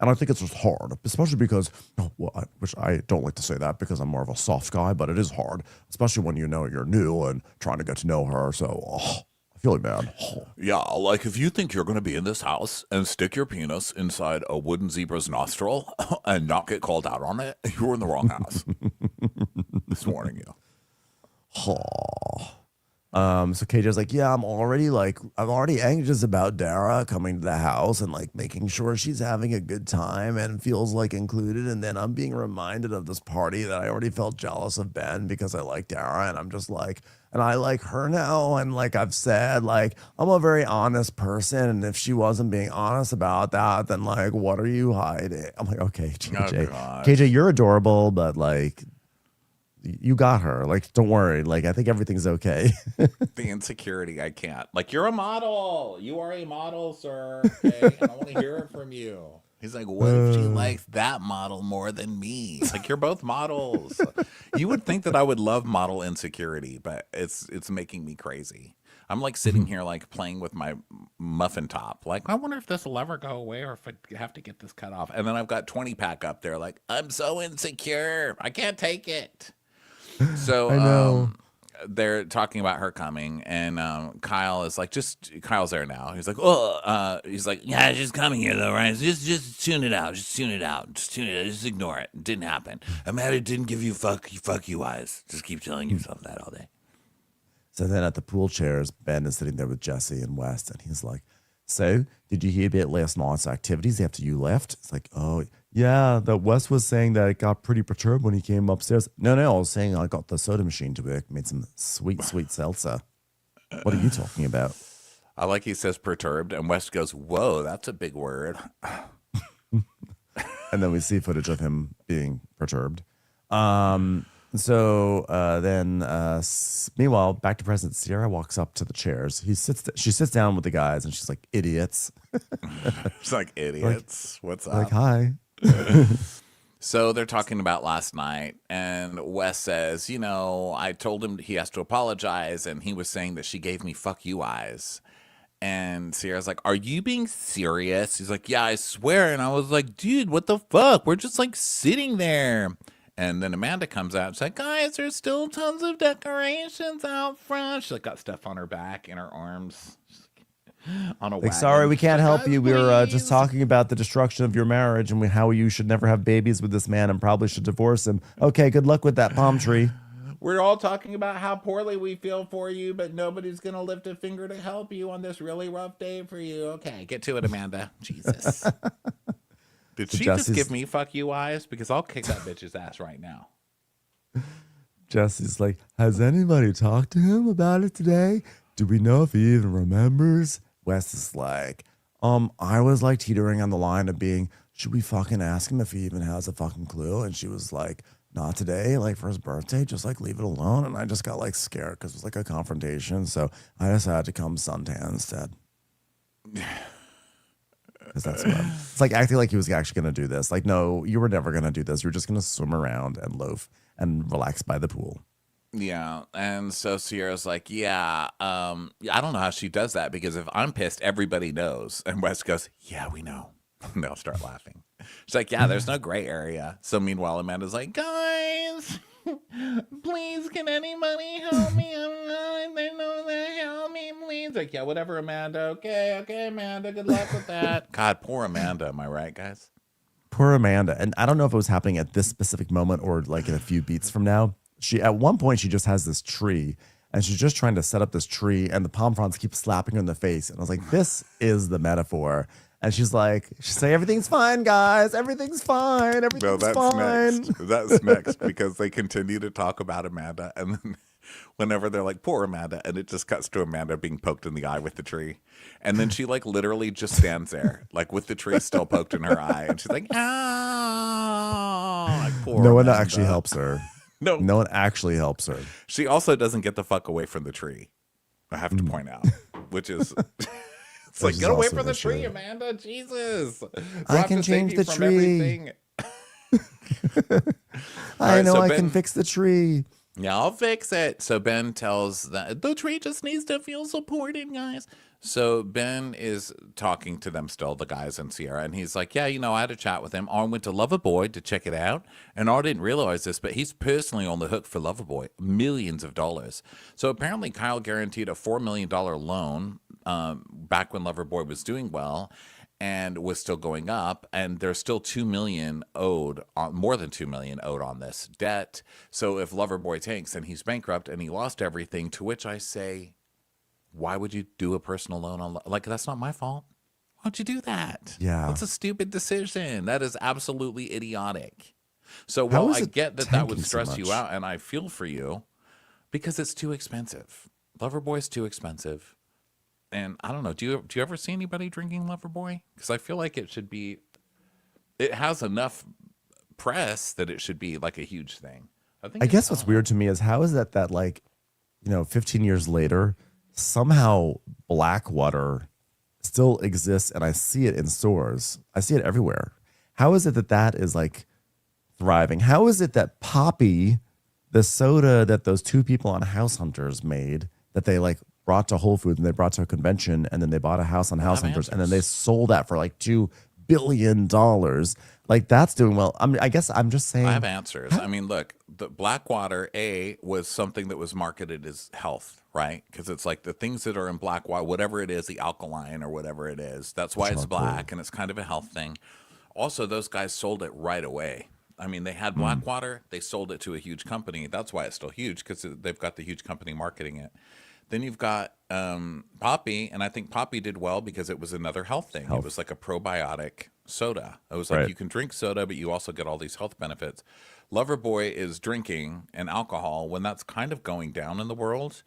And I think it's just hard, especially because, which I don't like to say that because I'm more of a soft guy, but it is hard, especially when you're new and trying to get to know her. So I feel like, man. Yeah, like if you think you're going to be in this house and stick your penis inside a wooden zebra's nostril and not get called out on it, you're in the wrong house. Just warning you. So KJ's like, yeah, I'm already anxious about Dara coming to the house and like making sure she's having a good time and feels like included. And then I'm being reminded of this party that I already felt jealous of Ben because I like Dara. And I'm just like, and I like her now. And like I've said, like, I'm a very honest person. And if she wasn't being honest about that, then like, what are you hiding? I'm like, okay, KJ, gosh. KJ, you're adorable, but like, you got her. Like, don't worry. Like, I think everything's okay. The insecurity, I can't. Like, you're a model. You are a model, sir. Okay, I don't want to hear it from you. He's like, what if she likes that model more than me? Like, you're both models. You would think that I would love model insecurity, but it's making me crazy. I'm like sitting here like playing with my muffin top. Like, I wonder if this will ever go away or if I have to get this cut off. And then I've got 20 pack up there like, I'm so insecure. I can't take it. So I know. they're talking about her coming, and Kyle is like, Kyle's there now. He's like, oh, he's like, Yeah, she's coming here though, right? Just tune it out. Just tune it out. Just tune it out. Just ignore it. It didn't happen. Amanda didn't give you fuck you eyes. Just keep telling yourself that all day. So then at the pool chairs, Ben is sitting there with Jesse and West, and he's like, so did you hear about last night's activities after you left? It's like, oh, yeah, that West was saying that it got pretty perturbed when he came upstairs. No, I was saying I got the soda machine to work, made some sweet seltzer. What are you talking about? I like he says perturbed, and West goes, whoa, that's a big word. And then we see footage of him being perturbed. Meanwhile, back to present, Sierra walks up to the chairs. She sits down with the guys, and she's like, idiots. It's like, idiots. What's up? Like, hi. So they're talking about last night, and Wes says, I told him he has to apologize, and he was saying that she gave me fuck you eyes. And Sierra's like, are you being serious? He's like, yeah, I swear. And I was like, dude, what the fuck? We're just like sitting there. And then Amanda comes out. She's like, guys, there's still tons of decorations out front. She's like got stuff on her back, in her arms. She's like, on a Like, wagon. sorry, we She's can't like, help "Guys, you. We were just please." talking about the destruction of your marriage and how you should never have babies with this man and probably should divorce him. Okay, good luck with that palm tree. We're all talking about how poorly we feel for you, but nobody's going to lift a finger to help you on this really rough day for you. Okay, get to it, Amanda. Jesus. Did she just give me fuck you eyes? Because I'll kick that bitch's ass right now. Jesse's like, has anybody talked to him about it today? Do we know if he even remembers? Wes is like, I was like teetering on the line of being, should we fucking ask him if he even has a fucking clue? And she was like, not today, like for his birthday, just like leave it alone. And I just got like scared because it was like a confrontation. So I decided to come suntan instead. Because that's what it's like, acting like he was actually going to do this. Like, no, you were never going to do this. You were just going to swim around and loaf and relax by the pool. Yeah, and so Sierra's like, yeah, I don't know how she does that because if I'm pissed, everybody knows. And Wes goes, yeah, we know. And they'll start laughing. She's like, yeah, there's no gray area. So meanwhile, Amanda's like, guys, please, can anybody help me? They know that. Help me, please. Like, yeah, whatever, Amanda. Okay, Amanda. Good luck with that. God, poor Amanda. Am I right, guys? Poor Amanda. And I don't know if it was happening at this specific moment or like in a few beats from now. At one point, she just has this tree and she's just trying to set up this tree and the palm fronds keep slapping her in the face. And I was like, this is the metaphor. And she's saying, everything's fine, guys. Everything's fine. Everything's fine. Next. That's next because they continue to talk about Amanda. And then whenever they're like, poor Amanda, and it just cuts to Amanda being poked in the eye with the tree. And then she like literally just stands there, like with the tree still poked in her eye. And she's like, oh, like, poor No one Amanda. actually helps her. No one actually helps her. She also doesn't get the fuck away from the tree. I have to point out, which is... It's like, get away from the tree, Amanda. Jesus. I can change the tree. I know I can fix the tree. Yeah, I'll fix it. So Ben tells that the tree just needs to feel supported, guys. So Ben is talking to them still, the guys and Sierra, and he's like, yeah, I had a chat with him. I went to Loverboy to check it out, and I didn't realize this, but he's personally on the hook for Loverboy, millions of dollars. So apparently Kyle guaranteed a $4 million loan back when Loverboy was doing well, and was still going up, and there's still 2 million owed on, more than 2 million owed on this debt. So if Loverboy tanks, then he's bankrupt and he lost everything, to which I say, why would you do a personal loan on, like, that's not my fault. Why'd you do that? Yeah. That's a stupid decision. That is absolutely idiotic. So How while is I it get that that would tanking so stress you much? out, and I feel for you, because it's too expensive. Loverboy's too expensive. And I don't know, do you ever see anybody drinking Loverboy? Because I feel like it should be, it has enough press that it should be like a huge thing. I guess what's weird to me is how is that like, 15 years later, somehow Blackwater still exists and I see it in stores. I see it everywhere. How is it that is like thriving? How is it that Poppy, the soda that those two people on House Hunters made, that they like brought to Whole Foods and they brought to a convention and then they bought a house on House Hunters and then they sold that for like $2 billion. Like that's doing well. I guess I'm just saying. I have answers. I mean, look, the Blackwater was something that was marketed as health, right? Because it's like the things that are in Blackwater, whatever it is, the alkaline or whatever it is, that's why it's black and it's kind of a health thing. Also, those guys sold it right away. I mean, they had Blackwater, they sold it to a huge company. That's why it's still huge, because they've got the huge company marketing it. Then you've got Poppy, and I think Poppy did well because it was another health thing. It was like a probiotic soda. It was like you can drink soda, but you also get all these health benefits. Loverboy is drinking and alcohol when that's kind of going down in the world,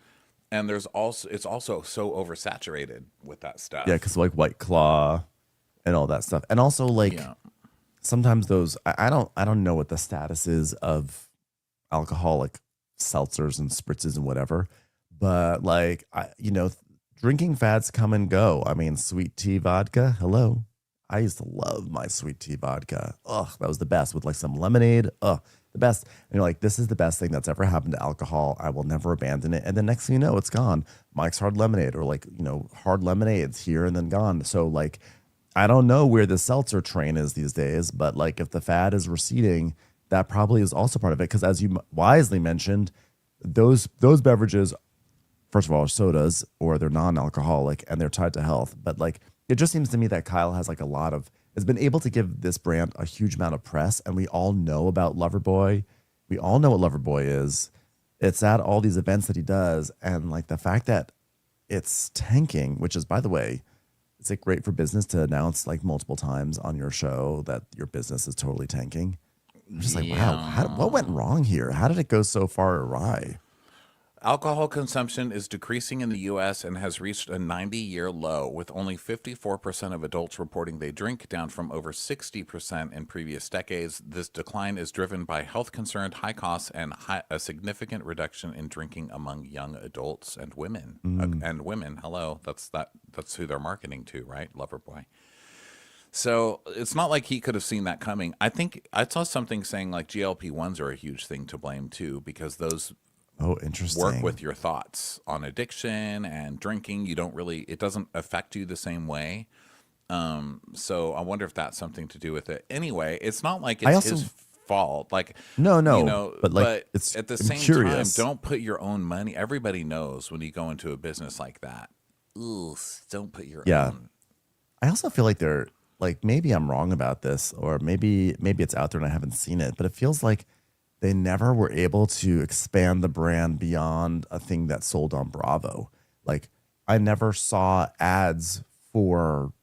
and it's also so oversaturated with that stuff. Yeah, because like White Claw and all that stuff, and also like sometimes those I don't know what the status is of alcoholic seltzers and spritzes and whatever. But like, drinking fads come and go. I mean, sweet tea vodka. Hello. I used to love my sweet tea vodka. Ugh, that was the best with like some lemonade. Ugh, the best. And you're like, this is the best thing that's ever happened to alcohol. I will never abandon it. And then next thing you know, it's gone. Mike's Hard Lemonade, or like, hard lemonades here and then gone. So like, I don't know where the seltzer train is these days, but like if the fad is receding, that probably is also part of it. Because as you wisely mentioned, those beverages, first of all, are sodas, or they're non-alcoholic and they're tied to health. But like, it just seems to me that Kyle has like has been able to give this brand a huge amount of press, and we all know about Loverboy. We all know what Loverboy is. It's at all these events that he does, and like the fact that it's tanking, which is, by the way, is it great for business to announce like multiple times on your show that your business is totally tanking? I'm just like, wow, what went wrong here? How did it go so far awry? Alcohol consumption is decreasing in the U.S. and has reached a 90-year low, with only 54% of adults reporting they drink, down from over 60% in previous decades. This decline is driven by health concerns, high costs, and a significant reduction in drinking among young adults and women. And women, hello, that's who they're marketing to, right? Loverboy. So it's not like he could have seen that coming. I think I saw something saying like GLP-1s are a huge thing to blame too, because those interesting. Work with your thoughts on addiction and drinking. It doesn't affect you the same way. So I wonder if that's something to do with it. Anyway, it's not like it's his fault. Like, no, but like, it's at the same curious. time, don't put your own money. Everybody knows when you go into a business like that. Ooh, don't put your own. I also feel like they're like, maybe I'm wrong about this, or maybe it's out there and I haven't seen it, but it feels like they never were able to expand the brand beyond a thing that sold on Bravo. Like, I never saw ads for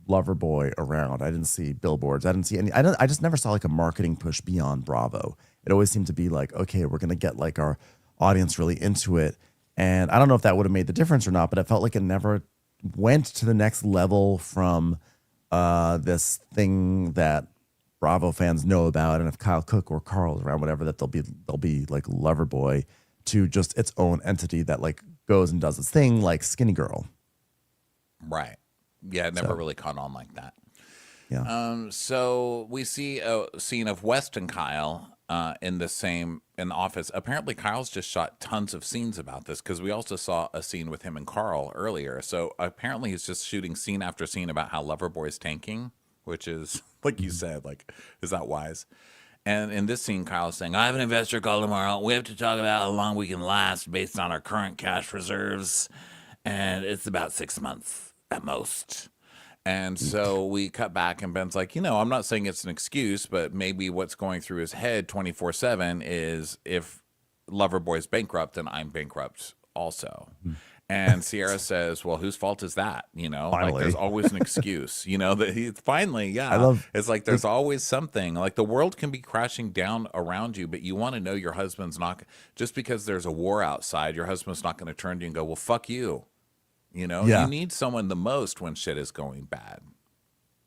Loverboy around. I didn't see billboards. I didn't see any. I just never saw like a marketing push beyond Bravo. It always seemed to be like, okay, we're gonna get like our audience really into it. And I don't know if that would have made the difference or not, but it felt like it never went to the next level from this thing that Bravo fans know about, and if Kyle Cook or Carl's around, whatever, that they'll be like Loverboy, to just its own entity that like goes and does its thing, like Skinny Girl. Right. Yeah, it never really caught on like that. Yeah. So we see a scene of West and Kyle in the office. Apparently, Kyle's just shot tons of scenes about this, because we also saw a scene with him and Carl earlier. So apparently, he's just shooting scene after scene about how Loverboy's tanking, which is, like you said, like, is that wise? And in this scene, Kyle's saying, I have an investor call tomorrow. We have to talk about how long we can last based on our current cash reserves. And it's about 6 months at most. And so we cut back, and Ben's like, I'm not saying it's an excuse, but maybe what's going through his head 24/7 is if Loverboy's bankrupt, then I'm bankrupt also. And Sierra says, well, whose fault is that? Like Finally. there's always an excuse, that he finally, it's like there's always something. Like the world can be crashing down around you, but you want to know your husband's not, just because there's a war outside, your husband's not going to turn to you and go, well, fuck you. Yeah. You need someone the most when shit is going bad.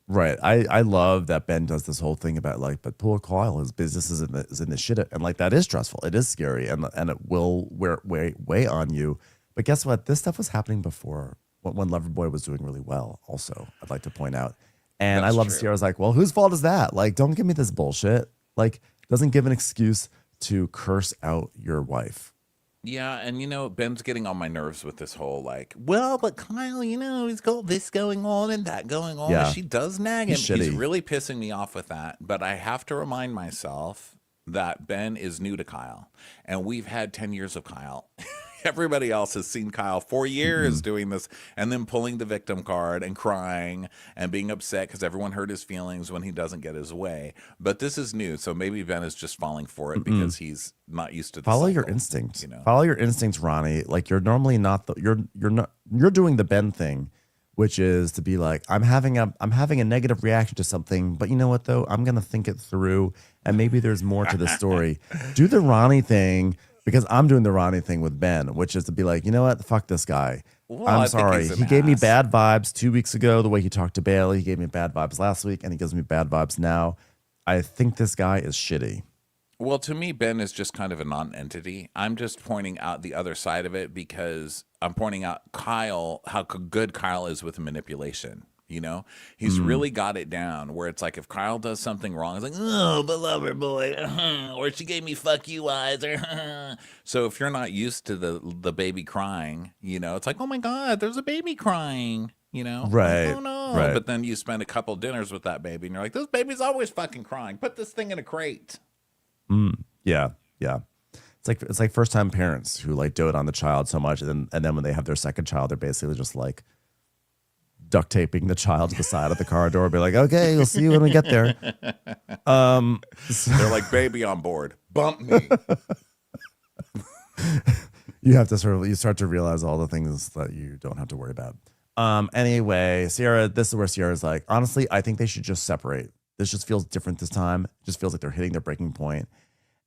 Right. I love that Ben does this whole thing about like, but poor Kyle, his business is in the shit. And like, that is stressful. It is scary and it will weigh on you. But guess what? This stuff was happening before when Loverboy was doing really well. Also, I'd like to point out. And That's I love true. Sierra's like, well, whose fault is that? Like, don't give me this bullshit. Like, doesn't give an excuse to curse out your wife. Yeah, and Ben's getting on my nerves with this whole like, well, but Kyle, he's got this going on and that going on. Yeah. And she does nag him. He's He's shitty. really pissing me off with that. But I have to remind myself that Ben is new to Kyle, and we've had 10 years of Kyle. Everybody else has seen Kyle for years doing this and then pulling the victim card and crying and being upset because everyone hurt his feelings when he doesn't get his way. But this is new, so maybe Ben is just falling for it because he's not used to the Follow your cycle, instincts. Follow your instincts, Ronnie. Like you're normally not you're doing the Ben thing, which is to be like, I'm having a negative reaction to something, but you know what though? I'm gonna think it through and maybe there's more to the story. Do the Ronnie thing. Because I'm doing the Ronnie thing with Ben, which is to be like, you know what? Fuck this guy. Well, I I'm think sorry. he's an He gave me ass. bad vibes 2 weeks ago, the way he talked to Bailey. He gave me bad vibes last week, and he gives me bad vibes now. I think this guy is shitty. Well, to me, Ben is just kind of a non-entity. I'm just pointing out the other side of it because I'm pointing out Kyle, how good Kyle is with manipulation. He's really got it down where it's like if Kyle does something wrong, it's like, oh, but lover boy, or she gave me fuck you eyes. So if you're not used to the baby crying, it's like, oh my God, there's a baby crying. Right, Like, oh no. right. But then you spend a couple dinners with that baby and you're like, this baby's always fucking crying. Put this thing in a crate. Yeah. It's like first time parents who like dote on the child so much, and then when they have their second child, they're basically just like duct taping the child to the side of the car door, be like, okay, we'll see you when we get there. They're like, baby on board. Bump me. You have to you start to realize all the things that you don't have to worry about. Anyway, Sierra, this is where Sierra's like, honestly, I think they should just separate. This just feels different this time. It just feels like they're hitting their breaking point.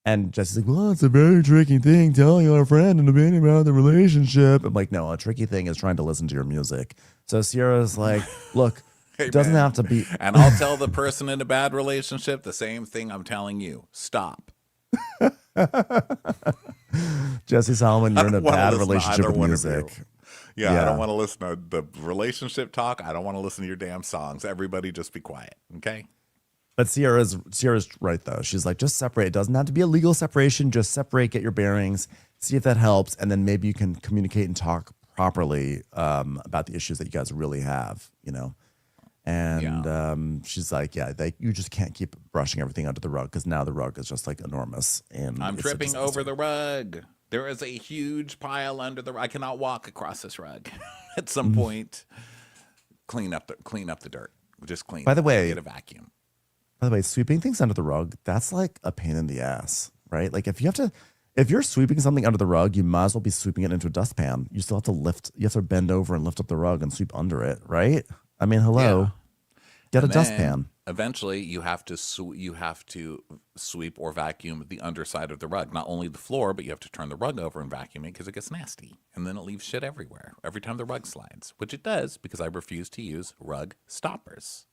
And Jesse's like, well, it's a very tricky thing telling your friend and opinion about the relationship. I'm like, no, a tricky thing is trying to listen to your music. So Sierra's like, look, it doesn't have to be. And I'll tell the person in a bad relationship the same thing I'm telling you. Stop. Jesse Solomon, you're in a I don't wanna bad listen to relationship either with one of you. music. Yeah, Yeah. I don't want to listen to the relationship talk. I don't want to listen to your damn songs. Everybody just be quiet, okay? But Sierra's right, though. She's like, just separate. It doesn't have to be a legal separation. Just separate, get your bearings, see if that helps. And then maybe you can communicate and talk properly about the issues that you guys really have, And she's like, yeah, you just can't keep brushing everything under the rug because now the rug is just like enormous. And I'm it's a tripping disaster. over the rug. There is a huge pile under the rug. I cannot walk across this rug. At some point, clean up the dirt. Just clean. By the it. way- Get a vacuum. By the way, sweeping things under the rug, that's like a pain in the ass, right? Like if you're sweeping something under the rug, you might as well be sweeping it into a dustpan. You still have to bend over and lift up the rug and sweep under it, right? I mean, hello. Yeah. Get a And then dustpan. Eventually, you have to sweep or vacuum the underside of the rug. Not only the floor, but you have to turn the rug over and vacuum it because it gets nasty. And then it leaves shit everywhere every time the rug slides, which it does because I refuse to use rug stoppers.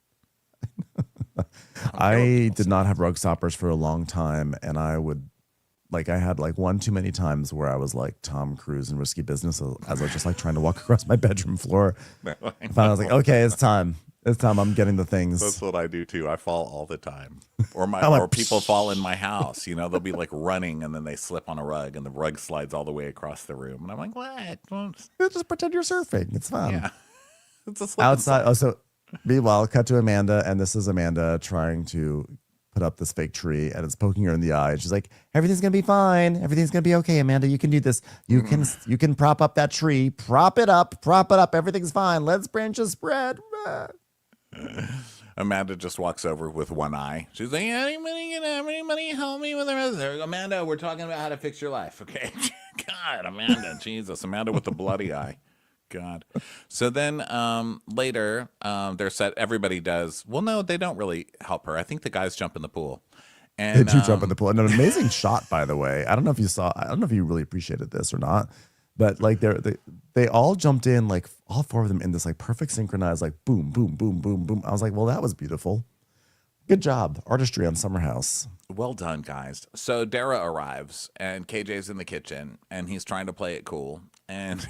I did not have rug stoppers for a long time, and I had like one too many times where I was like Tom Cruise in Risky Business as I was just like trying to walk across my bedroom floor. And finally I was like, okay, it's time. It's time. I'm getting the things. That's what I do too. I fall all the time, or I'm like, or people fall in my house. They'll be like running and then they slip on a rug and the rug slides all the way across the room, and I'm like, what? Well, Just pretend you're surfing. It's fine. yeah, it's a slip and Outside. slide. Oh, so meanwhile, cut to Amanda, and this is Amanda trying to put up this fake tree, and it's poking her in the eye. And she's like, "Everything's gonna be fine. Everything's gonna be okay, Amanda. You can do this. You can prop up that tree. Prop it up. Prop it up. Everything's fine. Let's branches spread." Amanda just walks over with one eye. She's like, anybody help me with the rest of it? Amanda, we're talking about how to fix your life, okay? God, Amanda, Jesus, Amanda with the bloody eye. God. So then later, they're set. Everybody does. Well, no, they don't really help her. I think the guys jump in the pool. They And do jump in the pool. And an amazing shot, by the way. I don't know if you saw. I don't know if you really appreciated this or not, but like they all jumped in, like all four of them in this like perfect synchronized, like boom, boom, boom, boom, boom. I was like, well, that was beautiful. Good job, artistry on Summer House. well done, guys. So Dara arrives, and KJ's in the kitchen, and he's trying to play it cool. And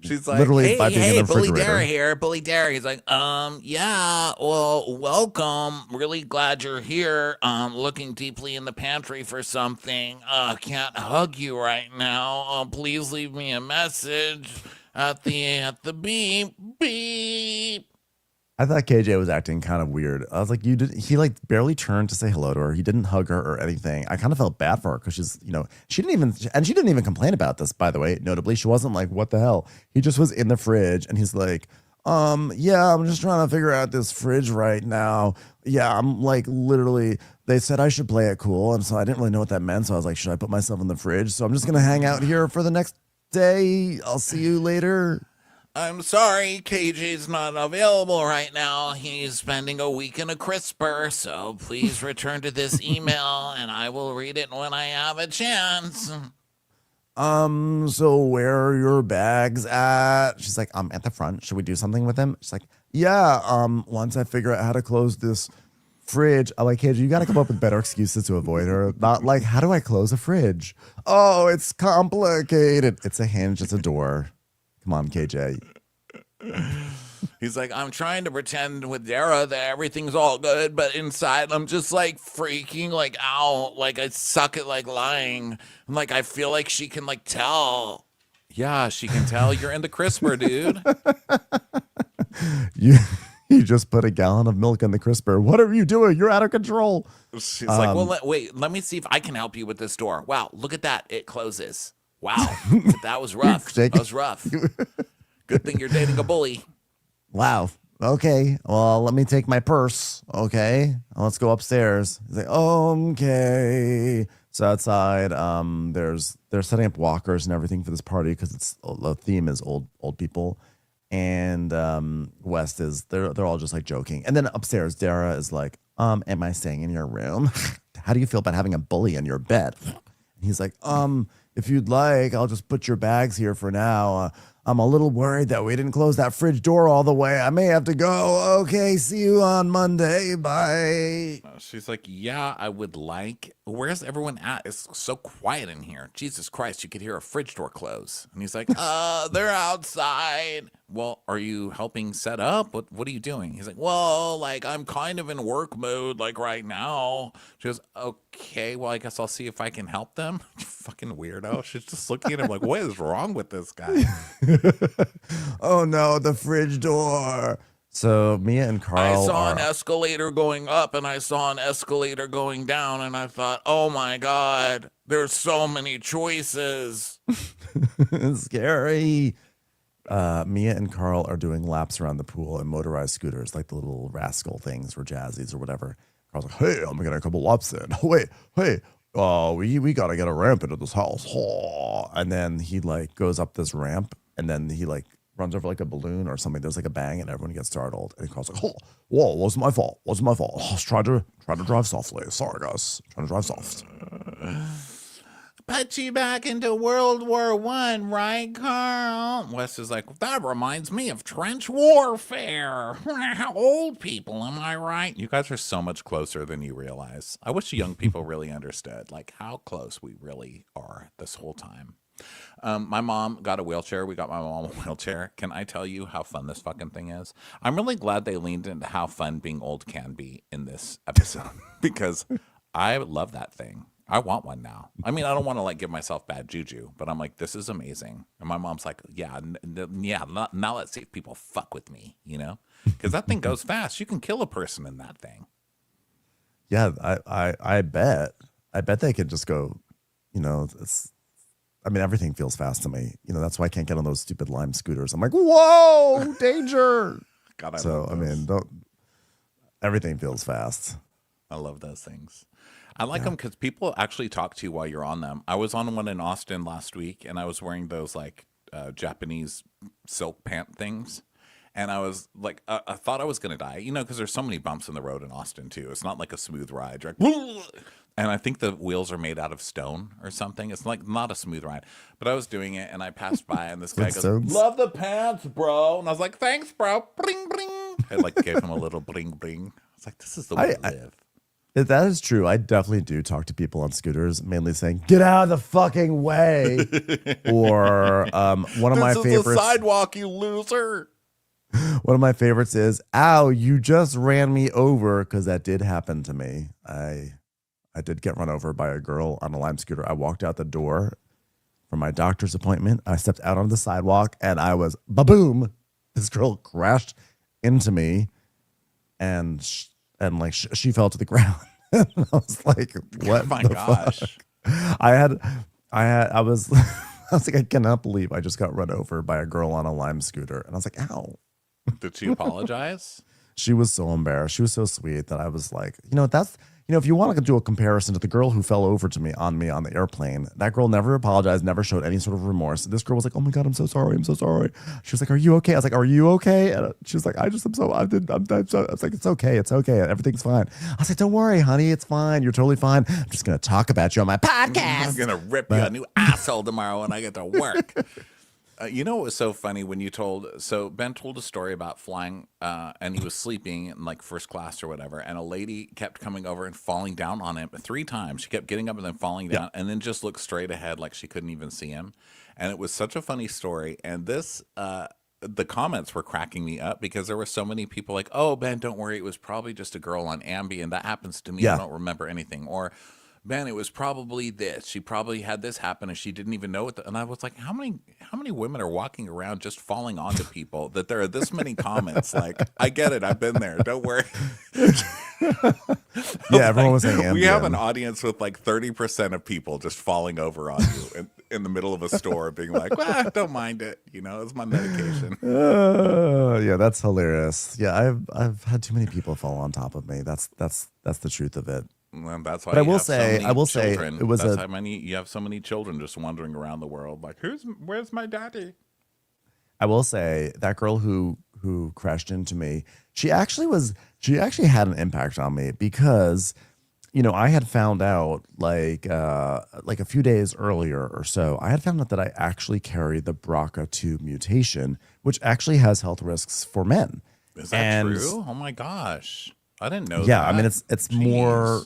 she's like, Literally by being in the Bully refrigerator. Dara here, Bully Dara. He's like, yeah, well, welcome. Really glad you're here. Looking deeply in the pantry for something. Can't hug you right now. Please leave me a message at the beep beep. I thought KJ was acting kind of weird. I was like, you did. He like barely turned to say hello to her. He didn't hug her or anything. I kind of felt bad for her because she's, she didn't even complain about this. By the way, notably, she wasn't like, what the hell? He just was in the fridge and he's like, yeah, I'm just trying to figure out this fridge right now. Yeah, I'm like literally. They said I should play it cool, and so I didn't really know what that meant. So I was like, should I put myself in the fridge? So I'm just gonna hang out here for the next day. I'll see you later. I'm sorry, KJ's not available right now. He's spending a week in a CRISPR, so please return to this email and I will read it when I have a chance. So where are your bags at? She's like, at the front. Should we do something with them? She's like, yeah, once I figure out how to close this fridge. I'm like, KJ, you got to come up with better excuses to avoid her. Not like, how do I close a fridge? Oh, it's complicated. It's a hinge, it's a door. Come on, KJ. He's like, I'm trying to pretend with Dara that everything's all good, but inside I'm just like freaking like out. Like I suck at like lying. I'm like, I feel like she can like tell. yeah, she can tell you're into CRISPR, dude. You just put a gallon of milk in the crisper. What are you doing? You're out of control. She's like, well, wait, let me see if I can help you with this door. Wow, look at that. It closes. Wow, that was rough. That was rough. Good thing you're dating a bully. Wow. Okay. Well, let me take my purse. Okay. Let's go upstairs. He's like, okay. So outside, they're setting up walkers and everything for this party because it's the theme is old people. And West is they're all just like joking. And then upstairs, Dara is like, am I staying in your room? How do you feel about having a bully in your bed? And he's like, if you'd like, I'll just put your bags here for now. I'm a little worried that we didn't close that fridge door all the way. I may have to go. Okay, see you on Monday. Bye. She's like, yeah, I would like. Where's everyone at? It's so quiet in here. Jesus Christ, you could hear a fridge door close. And he's like, They're outside. well, are you helping set up? What are you doing? He's like, Well, like I'm kind of in work mode like right now. she goes, okay, well, I guess I'll see if I can help them. Fucking weirdo. She's just looking at him like, what is wrong with this guy? Oh no, the fridge door. So Mia and Carl I saw are an escalator going up and I saw an escalator going down and I thought, oh my God, there's so many choices. scary. Mia and Carl are doing laps around the pool in motorized scooters, like the little rascal things or jazzies or whatever. Carl's like, hey, I'm gonna a couple laps in. Wait, hey, we gotta get a ramp into this house. And then he like goes up this ramp and then he like runs over like a balloon or something. There's like a bang and everyone gets startled. And Carl's like, whoa, wasn't my fault. Wasn't my fault. I was trying to drive softly. Sorry, guys. Trying to drive soft. Put you back into World War I, right, Carl? Wes is like, that reminds me of trench warfare. Old people, am I right? You guys are so much closer than you realize. I wish young people really understood like how close we really are this whole time. My mom got a wheelchair. We got my mom a wheelchair. Can I tell you how fun this fucking thing is? I'm really glad they leaned into how fun being old can be in this episode because I love that thing. I want one now. I mean, I don't want to like give myself bad juju, but I'm like, this is amazing. And my mom's like, yeah. Now let's see if people fuck with me, because that thing goes fast. You can kill a person in that thing. Yeah, I bet they could just go, everything feels fast to me. That's why I can't get on those stupid Lime scooters. I'm like, whoa, danger. God, I so love I those. mean, Everything feels fast. I love those things. I like them because people actually talk to you while you're on them. I was on one in Austin last week, and I was wearing those like Japanese silk pant things. And I was like, I thought I was going to die, because there's so many bumps in the road in Austin, too. It's not like a smooth ride. You're like, and I think the wheels are made out of stone or something. It's like not a smooth ride. But I was doing it, and I passed by, and this guy goes, love the pants, bro. And I was like, thanks, bro. Bling, bling. I like gave him a little bling, bling. I was like, this is the way to live. That is true. I definitely do talk to people on scooters, mainly saying, get out of the fucking way. Or one of my favorites. This is the sidewalk, you loser. One of my favorites is, ow, you just ran me over, because that did happen to me. I did get run over by a girl on a Lime scooter. I walked out the door for my doctor's appointment. I stepped out on the sidewalk, and I was, ba-boom. This girl crashed into me, and she fell to the ground. And I was like, what? Oh my gosh. Fuck? I was like, I cannot believe I just got run over by a girl on a Lime scooter. And I was like, ow. Did she apologize? She was so embarrassed. She was so sweet that I was like, if you want to do a comparison to the girl who fell over on me on the airplane, that girl never apologized, never showed any sort of remorse. This girl was like, oh my God, I'm so sorry. I'm so sorry. She was like, are you okay? I was like, are you okay? And she was like, I was like, it's okay. It's okay. Everything's fine. I was like, don't worry, honey. It's fine. You're totally fine. I'm just going to talk about you on my podcast. I'm going to rip you a new asshole tomorrow when I get to work. What was so funny when Ben told a story about flying and he was sleeping in like first class or whatever, and a lady kept coming over and falling down on him 3 times. She kept getting up and then falling down and then just looked straight ahead like she couldn't even see him. And it was such a funny story. And the comments were cracking me up because there were so many people like, oh, Ben, don't worry. It was probably just a girl on Ambien. That happens to me. I don't remember anything. Or, Ben, it was probably this. She probably had this happen and she didn't even know it. And I was like, how many women are walking around just falling onto people that there are this many comments? Like, I get it. I've been there. Don't worry. Everyone was saying Ambien. We have an audience with like 30% of people just falling over on you in the middle of a store being like, well, don't mind it. It's my medication. Yeah, that's hilarious. Yeah, I've had too many people fall on top of me. That's the truth of it. And that's why but I will say it was that's how you have so many children just wandering around the world like, where's my daddy? I will say that girl who crashed into me, she actually had an impact on me because I had found out like a few days earlier or so, I had found out that I actually carry the BRCA2 mutation, which actually has health risks for men. Is that true? Oh my gosh. I didn't know that. Yeah, I mean it's more.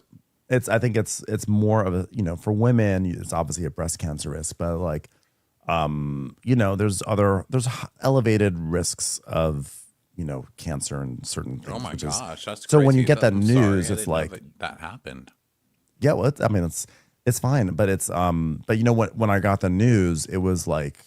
I think it's more of a, for women, it's obviously a breast cancer risk, but like, there's elevated risks of, cancer and certain things. Oh my gosh, that's crazy. So when you get that news, sorry, it's like that happened. Yeah, well, it's fine, but when I got the news, it was like,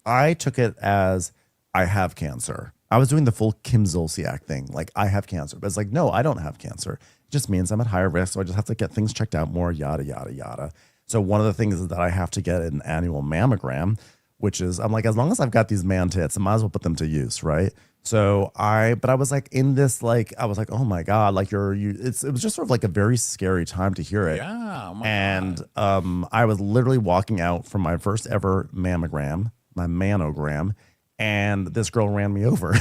I took it as I have cancer. I was doing the full Kim Zolciak thing. Like, I have cancer. But it's like, no, I don't have cancer. It just means I'm at higher risk. So I just have to get things checked out more, yada, yada, yada. So one of the things is that I have to get an annual mammogram, which is, I'm like, as long as I've got these man tits, I might as well put them to use, right? So I was like in this, like, I was like, oh my God, like it was just sort of like a very scary time to hear it. Yeah. Oh my God. I was literally walking out from my first ever mammogram, my manogram, and this girl ran me over.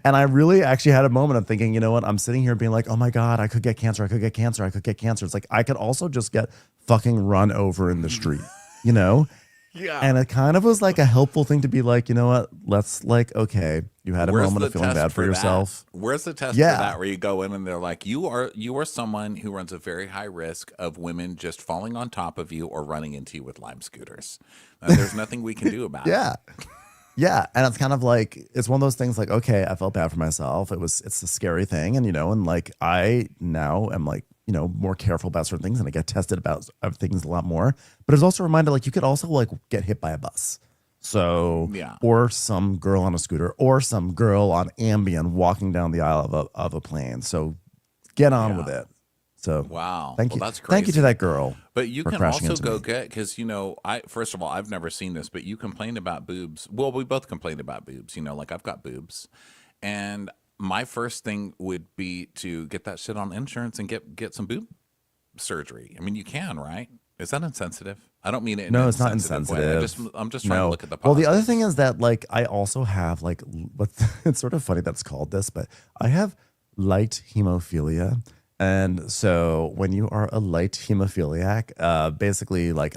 And I really actually had a moment of thinking, you know what? I'm sitting here being like, oh my God, I could get cancer. I could get cancer. I could get cancer. It's like, I could also just get fucking run over in the street, Yeah. And it kind of was like a helpful thing to be like, you know what? Let's okay, you had a moment of feeling bad for yourself. Where's the test for that where you go in and they're like, you are someone who runs a very high risk of women just falling on top of you or running into you with Lime scooters. There's nothing we can do about it. Yeah. And it's kind of like, it's one of those things like, okay, I felt bad for myself. It's a scary thing. And, and like, I now am like, more careful about certain things and I get tested about things a lot more. But it's also a reminder, like, you could also like get hit by a bus. So, or some girl on a scooter or some girl on Ambien walking down the aisle of a plane. So get on with it. So wow, thank you. That's crazy. Thank you to that girl. But you can also go get, because first of all, I've never seen this, but you complained about boobs. Well, we both complained about boobs. Like I've got boobs, and my first thing would be to get that shit on insurance and get some boob surgery. I mean, you can, right? Is that insensitive? I don't mean it in an No, it's not insensitive way. insensitive. I'm just trying to No. look at the Well, the positives. other thing is that like I also have like what it's sort of funny that's called this, but I have light hemophilia. And so when you are a light hemophiliac, basically like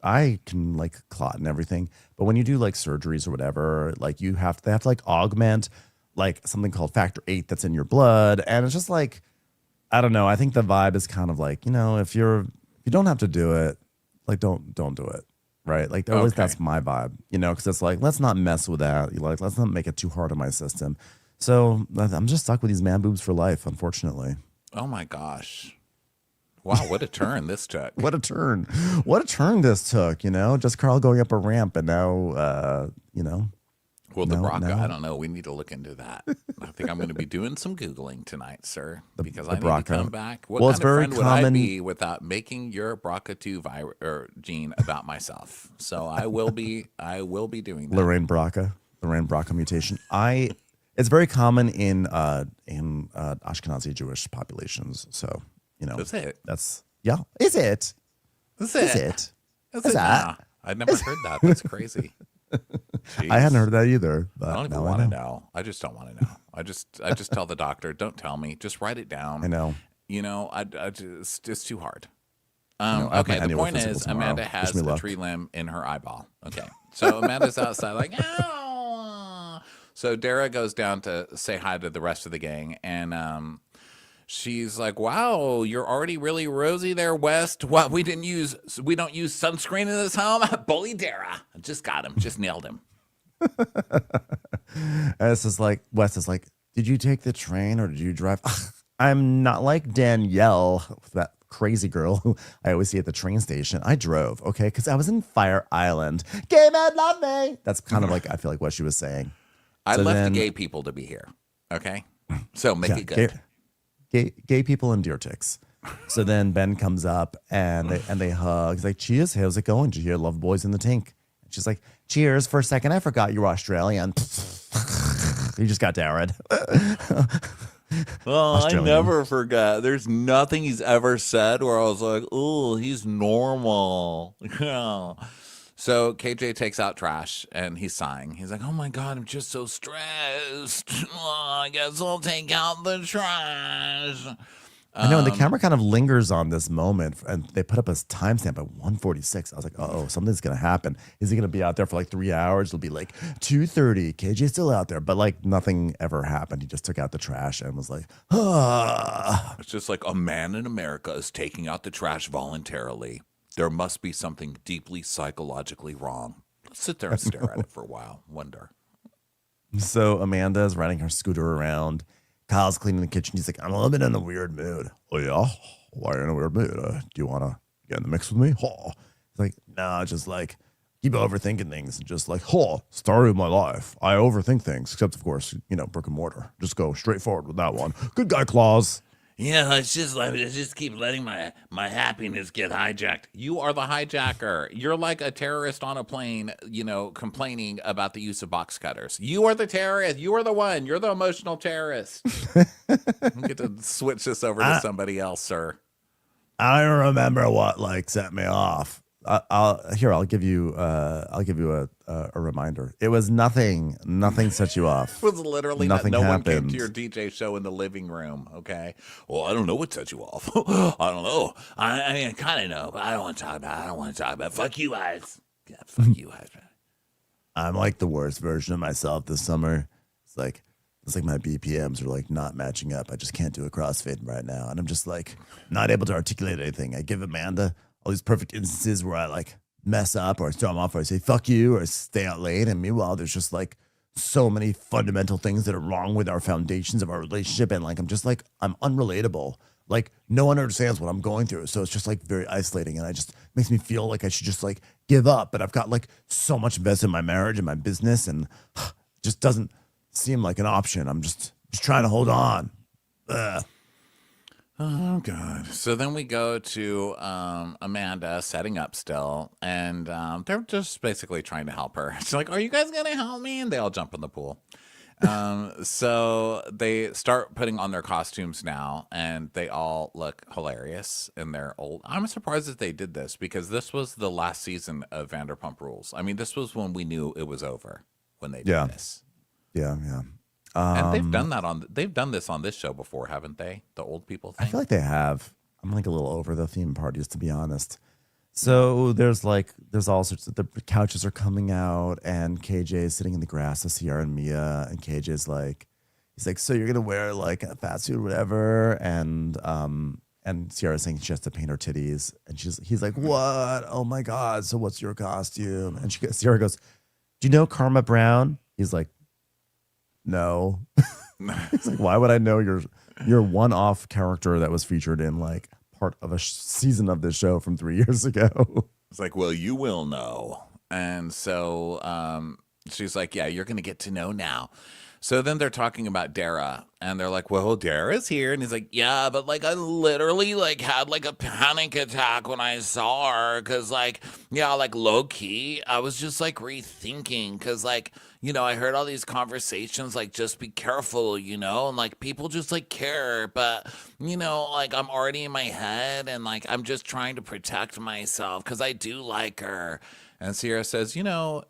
I can like clot and everything, but when you do like surgeries or whatever, like they have to like augment like something called factor 8 that's in your blood, and it's just like I don't know. I think the vibe is kind of like, if you don't have to do it, like don't do it, right? Like at least Okay. that's my vibe, because it's like let's not mess with that. Like let's not make it too hard on my system. So I'm just stuck with these man boobs for life, unfortunately. Oh my gosh. Wow, what a turn this took. What a turn! What a turn this took. Just Carl going up a ramp, and now, Well, the No, BRCA, no. I don't know. We need to look into that. I think I'm going to be doing some Googling tonight, sir, because the I need to BRCA. come back. What Well, kind it's of very friend would I common- be without making your BRCA2 gene about myself? So I will be doing that. Lorraine BRCA mutation. It's very common in Ashkenazi Jewish populations. So Is it? yeah. Is it? Is Is it? it? Is Is it? that? Nah, I'd never heard that. That's crazy. I hadn't Jeez. heard that either. But I don't even now want to know. know. I just don't want to know. I just tell the doctor, don't tell me. Just write it down. I know. It's too hard. I have my Okay, the annual point physical is tomorrow. Amanda Wish has me a luck. tree limb in her eyeball. Okay, so Amanda's outside like, ow. So Dara goes down to say hi to the rest of the gang, and she's like, wow, you're already really rosy there, West. What, we don't use sunscreen in this home? Bully Dara. Just got him. Just nailed him. And it's just like Wes is like, did you take the train or did you drive? I'm not like Danielle, that crazy girl who I always see at the train station. I drove, okay, because I was in Fire Island. Gay men love me. That's kind of like I feel like what she was saying. I So left then- the gay people to be here. Okay? So make Yeah, it good. Gay people and deer ticks. So then Ben comes up and they hug. He's like, cheers, how's it going? Did you hear Love Boys in the Tank? And she's like, cheers. For a second, I forgot you were Australian. You just got Darren. Oh, Australian. I never forgot. There's nothing he's ever said where I was like, oh, he's normal. Yeah. So KJ takes out trash and he's sighing. He's like, oh my God, I'm just so stressed. Oh, I guess I'll take out the trash. I know, and the camera kind of lingers on this moment, and they put up a timestamp at 1:46. I was like, oh, something's gonna happen. Is he gonna be out there for like 3 hours? It'll be like 2:30. KJ's still out there, but like nothing ever happened. He just took out the trash and was like, ah. It's just like a man in America is taking out the trash voluntarily. There must be something deeply psychologically wrong. Let's sit there and stare at it for a while. Wonder. So Amanda is riding her scooter around. Kyle's cleaning the kitchen. He's like, I'm a little bit in a weird mood. Oh yeah? Why are you in a weird mood? Do you want to get in the mix with me? Oh. He's like, no, just like keep overthinking things and just like, story of my life. I overthink things, except of course, brick and mortar. Just go straight forward with that one. Good guy, Claus. Yeah, I just keep letting my happiness get hijacked. You are the hijacker. You're like a terrorist on a plane, complaining about the use of box cutters. You are the terrorist. You are the one. You're the emotional terrorist. You get to switch this over to somebody else, sir. I don't remember what like set me off. I'll give you a reminder. It was nothing. Nothing set you off. It was literally Nothing that no one came happened. to your DJ show in the living room, okay? Well, I don't know what set you off. I don't know. I mean, I kind of know, but I don't want to talk about it. Fuck you guys. Yeah, fuck you guys. I'm like the worst version of myself this summer. It's like my BPMs are like not matching up. I just can't do a crossfade right now, and I'm just like not able to articulate anything. I give Amanda all these perfect instances where I like mess up or I storm off or I say fuck you or I stay out late, and meanwhile there's just like so many fundamental things that are wrong with our foundations of our relationship, and like I'm just like I'm unrelatable. Like no one understands what I'm going through, so it's just like very isolating, and I just makes me feel like I should just like give up. But I've got like so much invested in my marriage and my business, and it just doesn't seem like an option. I'm just trying to hold on. Ugh. Oh, God. So then we go to Amanda setting up still, and they're just basically trying to help her. She's like, are you guys going to help me? And they all jump in the pool. So they start putting on their costumes now, and they all look hilarious in their old. I'm surprised that they did this because this was the last season of Vanderpump Rules. I mean, this was when we knew it was over when they did Yeah, this. yeah, yeah. And they've done this on this show before, haven't they? The old people I thing. feel like they have. I'm like a little over the theme parties, to be honest. So there's all sorts of the couches are coming out, and KJ is sitting in the grass with Sierra and Mia, and KJ's like, he's like, so you're gonna wear like a fat suit or whatever, and Sierra's saying she has to paint her titties, and he's like, what? Oh my god! So what's your costume? And Sierra goes, do you know Karma Brown? He's like, no. He's like, why would I know your one-off character that was featured in like part of a season of this show from 3 years ago? It's like, well, you will know. And so she's like, yeah, you're going to get to know now. So then they're talking about Dara, and they're like, well, Dara's here. And he's like, yeah, but like I literally like had like a panic attack when I saw her. Cause like, yeah, like low key, I was just like rethinking. Cause like, I heard all these conversations like, just be careful, and like people just like care. But, like I'm already in my head, and like I'm just trying to protect myself because I do like her. And Sierra says, I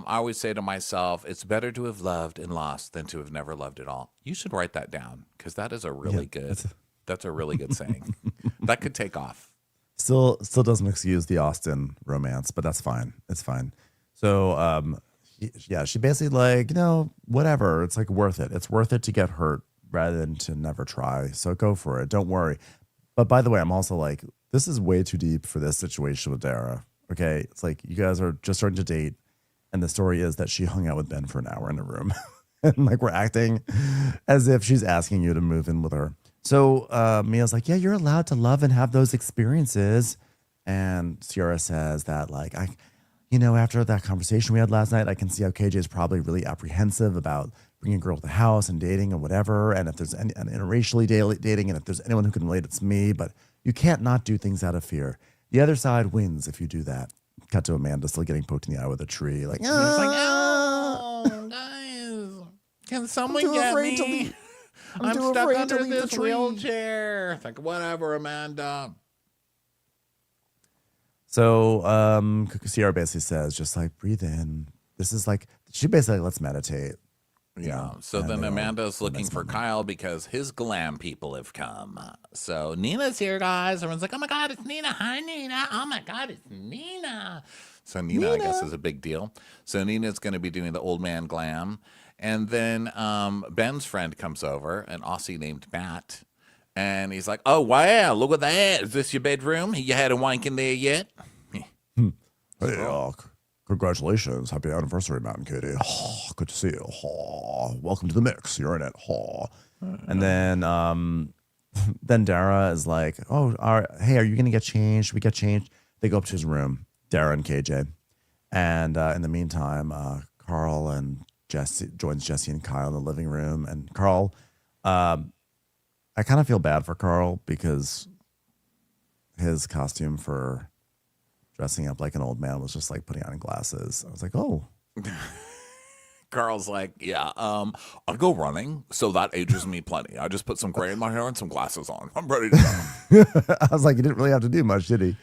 always say to myself, it's better to have loved and lost than to have never loved at all. You should write that down because that is a really good, that's a really good saying. That could take off. Still doesn't excuse the Austin romance, but that's fine. It's fine. So, she basically like, whatever. It's like worth it. It's worth it to get hurt rather than to never try. So go for it. Don't worry. But by the way, I'm also like, this is way too deep for this situation with Dara. Okay, it's like you guys are just starting to date, and the story is that she hung out with Ben for an hour in a room, and like we're acting as if she's asking you to move in with her. So Mia's like, yeah, you're allowed to love and have those experiences, and Sierra says that like after that conversation we had last night, I can see how KJ is probably really apprehensive about bringing a girl to the house and dating or whatever, and if there's any interracially dating, and if there's anyone who can relate, it's me. But you can't not do things out of fear. The other side wins if you do that. Cut to Amanda still getting poked in the eye with a tree. Like, It's like, oh, guys, can someone get me? I'm stuck under this wheelchair. It's like, whatever, Amanda. So Sierra basically says, just like, breathe in. This is like, she basically let's meditate. Yeah. So then Amanda's looking for Kyle because his glam people have come. So Nina's here, guys. Everyone's like, oh my God, it's Nina. Hi, Nina. Oh my God, it's Nina. So Nina, I guess, is a big deal. So Nina's going to be doing the old man glam. And then Ben's friend comes over, an Aussie named Matt. And he's like, oh, wow, look at that. Is this your bedroom? You had a wank in there yet? Hey, congratulations. Happy anniversary, Matt and Katie. Oh, good to see you. Oh, welcome to the mix. You're in it. Oh. And then then Dara is like, oh, hey, are you going to get changed? We get changed. They go up to his room, Dara and KJ. And in the meantime, Carl and Jesse joins Jesse and Kyle in the living room. And Carl, I kind of feel bad for Carl because his costume for dressing up like an old man was just like putting on glasses. I was like, oh. Carl's like, yeah, I go running, so that ages me plenty. I just put some gray in my hair and some glasses on. I'm ready to go. I was like, you didn't really have to do much, did he?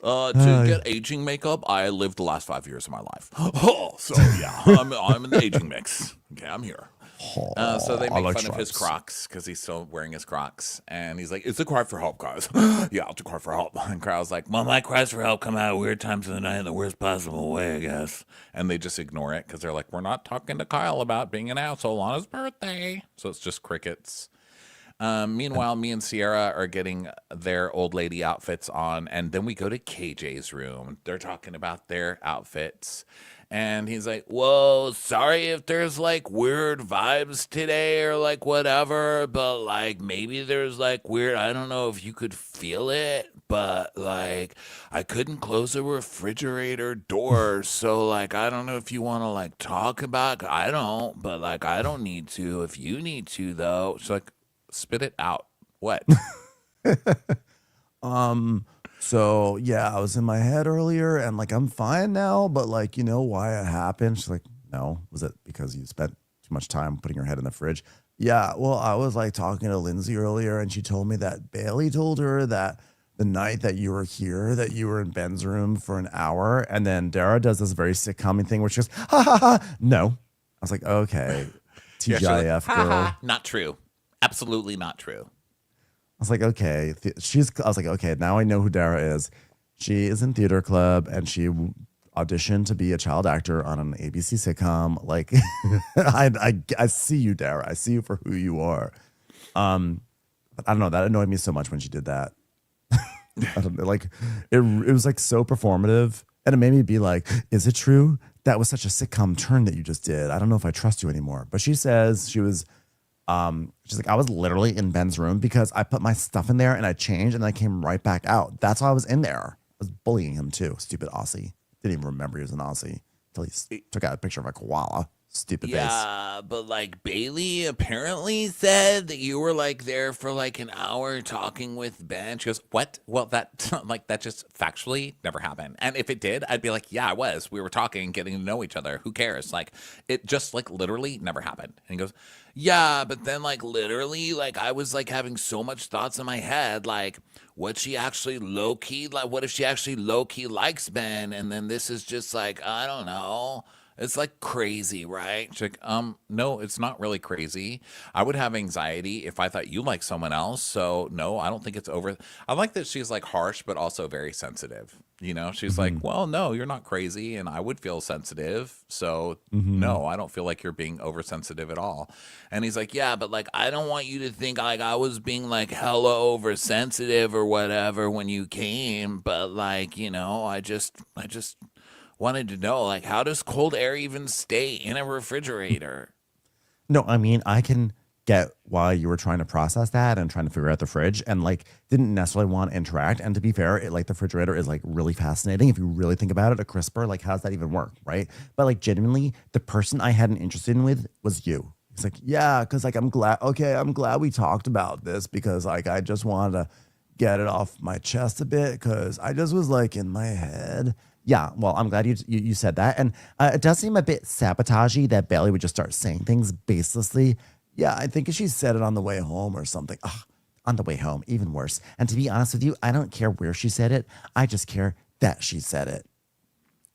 To get aging makeup, I lived the last 5 years of my life. Oh, so yeah, I'm in the aging mix. Okay, I'm here. So they make fun of his Crocs because he's still wearing his Crocs. And he's like, it's a cry for help, guys. Yeah, it's a cry for help. And Carl's like, well, my cries for help come out at weird times of the night in the worst possible way, I guess. And they just ignore it because they're like, we're not talking to Kyle about being an asshole on his birthday. So it's just crickets. Meanwhile, me and Sierra are getting their old lady outfits on. And then we go to KJ's room. They're talking about their outfits. And he's like, whoa, sorry if there's like weird vibes today or like whatever, but like maybe there's like weird, I don't know if you could feel it, but like I couldn't close a refrigerator door. So like, I don't know if you want to like talk about, I don't, but like I don't need to if you need to though. So like, spit it out. What? So yeah, I was in my head earlier and like I'm fine now, but like, you know why it happened? She's like, no. Was it because you spent too too much time putting her head in the fridge. Yeah, well, I was like talking to Lindsay earlier, and she told me that Bailey told her that the night that you were here, that you were in Ben's room for an hour, and then Dara does this very sitcom thing where she goes, ha ha ha. No, I was like, okay, Yeah, she's like, TGIF ha girl. ha. Not true. Absolutely not true. I was like, okay, I was like, okay, now I know who Dara is. She is in theater club, and she auditioned to be a child actor on an ABC sitcom. Like, I see you, Dara. I see you for who you are. But I don't know. That annoyed me so much when she did that. I don't know, like, it was like so performative, and it made me be like, is it true? That was such a sitcom turn that you just did. I don't know if I trust you anymore. But she says she's like, I was literally in Ben's room because I put my stuff in there and I changed and I came right back out. That's why I was in there. I was bullying him too. Stupid Aussie. Didn't even remember he was an Aussie until he took out a picture of a koala. Stupid face. Yeah, but like Bailey apparently said that you were like there for like an hour talking with Ben. She goes, what? Well, that like that just factually never happened. And if it did, I'd be like, yeah, I was. We were talking, getting to know each other. Who cares? Like, it just like literally never happened. And he goes, Yeah, but then like literally, like I was like having so much thoughts in my head, like what she actually low key, like what if she actually low key likes Ben, and then this is just like I don't know. It's like crazy, right? she's like, no, it's not really crazy. I would have anxiety if I thought you liked someone else. So no, I don't think it's over. I like that she's like harsh, but also very sensitive. You know, she's like, well, no, you're not crazy. And I would feel sensitive. So no, I don't feel like you're being oversensitive at all. And he's like, yeah, but like I don't want you to think like I was being like hella oversensitive or whatever when you came, but like, you know, I just wanted to know, like, how does cold air even stay in a refrigerator? No, I mean, I can get why you were trying to process that and trying to figure out the fridge and like didn't necessarily want to interact. And to be fair, like the refrigerator is like really fascinating. If you really think about it, a crisper, like how does that even work? Right. But like genuinely, the person I had an interest in with was you. It's like, yeah, because like I'm glad we talked about this because like I just wanted to get it off my chest a bit because I just was like in my head. Yeah, well, I'm glad you said that. And it does seem a bit sabotagey that Bailey would just start saying things baselessly. Yeah, I think if she said it on the way home or something. Ugh, on the way home, even worse. And to be honest with you, I don't care where she said it. I just care that she said it.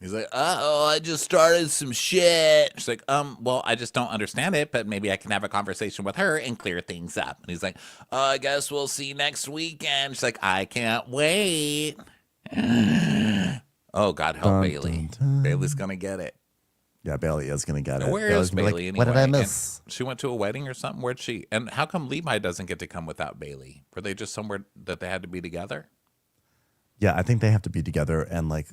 He's like, oh, I just started some shit. She's like, well, I just don't understand it, but maybe I can have a conversation with her and clear things up. And he's like, I guess we'll see next weekend. she's like, I can't wait. Oh, God help Bailey. Bailey's going to get it. Yeah, Bailey is going to get it. Where Bailey's is gonna be Bailey anyway? What did I And miss? she went to a wedding or something. Where'd she? And how come Levi doesn't get to come without Bailey? Were they just somewhere that they had to be together? Yeah, I think they have to be together and like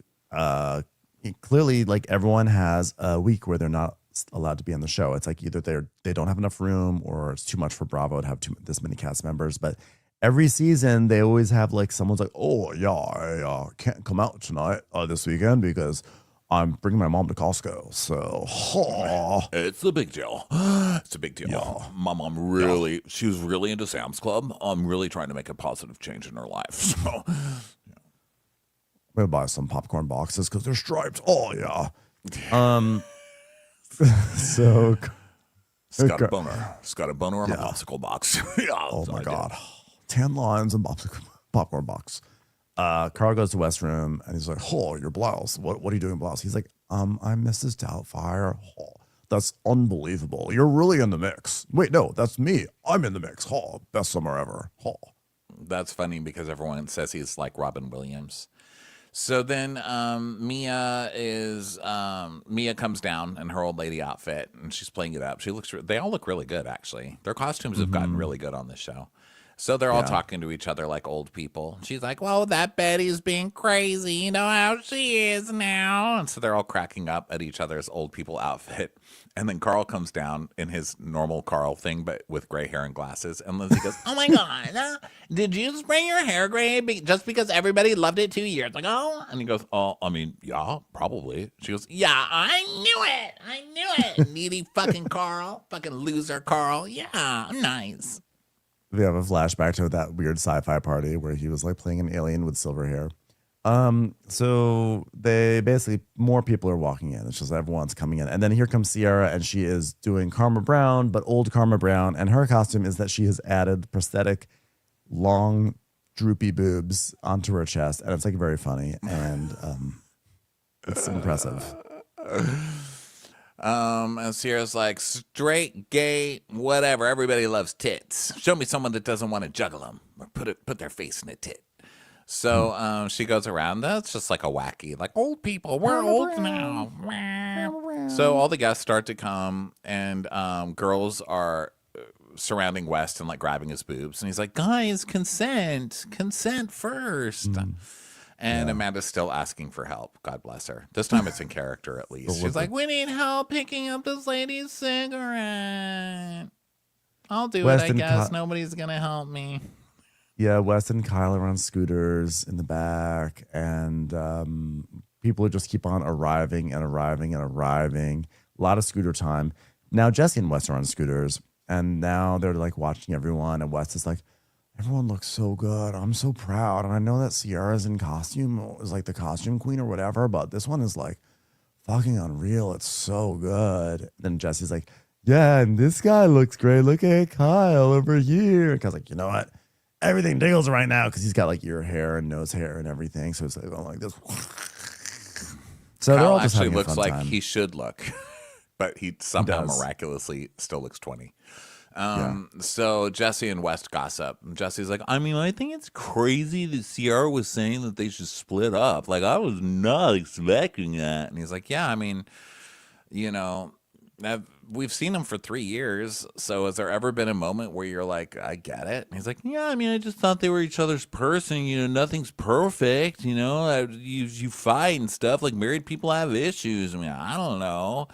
clearly like everyone has a week where they're not allowed to be on the show. It's like either they don't have enough room or it's too much for Bravo to have this many cast members. But every season they always have like someone's like, oh yeah, I can't come out tonight this weekend because I'm bringing my mom to Costco. So It's a big deal. It's a big deal. Yeah. My mom she was really into Sam's Club. I'm really trying to make a positive change in her life. So I'm gonna buy some popcorn boxes because they're striped. Oh yeah. So it's got a boner. It's got a boner on a popsicle box. Yeah, oh so my I did. god, 10 lines and popcorn box. Carl goes to West Room and he's like, oh, your blouse. What are you doing, blouse? He's like, I'm Mrs. Doubtfire. Oh, that's unbelievable. You're really in the mix. Wait, no, that's me. I'm in the mix. Oh, best summer ever. Oh. That's funny because everyone says he's like Robin Williams. So then Mia comes down in her old lady outfit and she's playing it up. They all look really good actually. Their costumes have gotten really good on this show. So they're all talking to each other like old people. She's like, well, that Betty's being crazy. You know how she is now. And so they're all cracking up at each other's old people outfit. And then Carl comes down in his normal Carl thing, but with gray hair and glasses. And Lindsay goes, Oh my god! Did you spray your hair gray just because everybody loved it 2 years ago? and he goes, oh, I mean, yeah, probably. She goes, Yeah, I knew it. I knew it. Needy fucking Carl, fucking loser Carl. Yeah, nice. We have a flashback to that weird sci-fi party where he was like playing an alien with silver hair. So they basically more people are walking in. It's just everyone's coming in, and then here comes Sierra, and she is doing Karma Brown, but old Karma Brown, and her costume is that she has added prosthetic, long, droopy boobs onto her chest, and it's like very funny, and it's impressive. And Sierra's like, straight, gay, whatever. Everybody loves tits. Show me someone that doesn't want to juggle them or put their face in a tit. So she goes around. That's just like a wacky, like old people. We're old now. So all the guests start to come, and girls are surrounding West and like grabbing his boobs, and he's like, "Guys, consent first." And Amanda's still asking for help. God bless her. This time it's in character at least. She's like, "We need help picking up this lady's cigarette. I'll do West it, I and guess. Nobody's gonna help me." Yeah, Wes and Kyle are on scooters in the back, and people just keep on arriving and arriving and arriving. A lot of scooter time. Now Jesse and Wes are on scooters, and now they're like watching everyone, and Wes is like, everyone looks so good. I'm so proud. And I know that Sierra's in costume, is like the costume queen or whatever, but this one is like fucking unreal. It's so good. Then Jesse's like, yeah, and this guy looks great. Look at Kyle over here. And Kyle's like, you know what? Everything diggles right now because he's got like ear hair and nose hair and everything. So it's like going like this. So they're Kyle all just actually having a looks fun like time. he should look, but he somehow does. miraculously still looks 20. So Jesse and West gossip. Jesse's like, I mean, I think it's crazy that Sierra was saying that they should split up. Like, I was not expecting that. And he's like, yeah, I mean, you know, we've seen him for 3 years. So has there ever been a moment where you're like, I get it? And he's like, yeah, I mean, I just thought they were each other's person. You know, nothing's perfect. You know, you fight and stuff. Like, married people have issues. I mean, I don't know.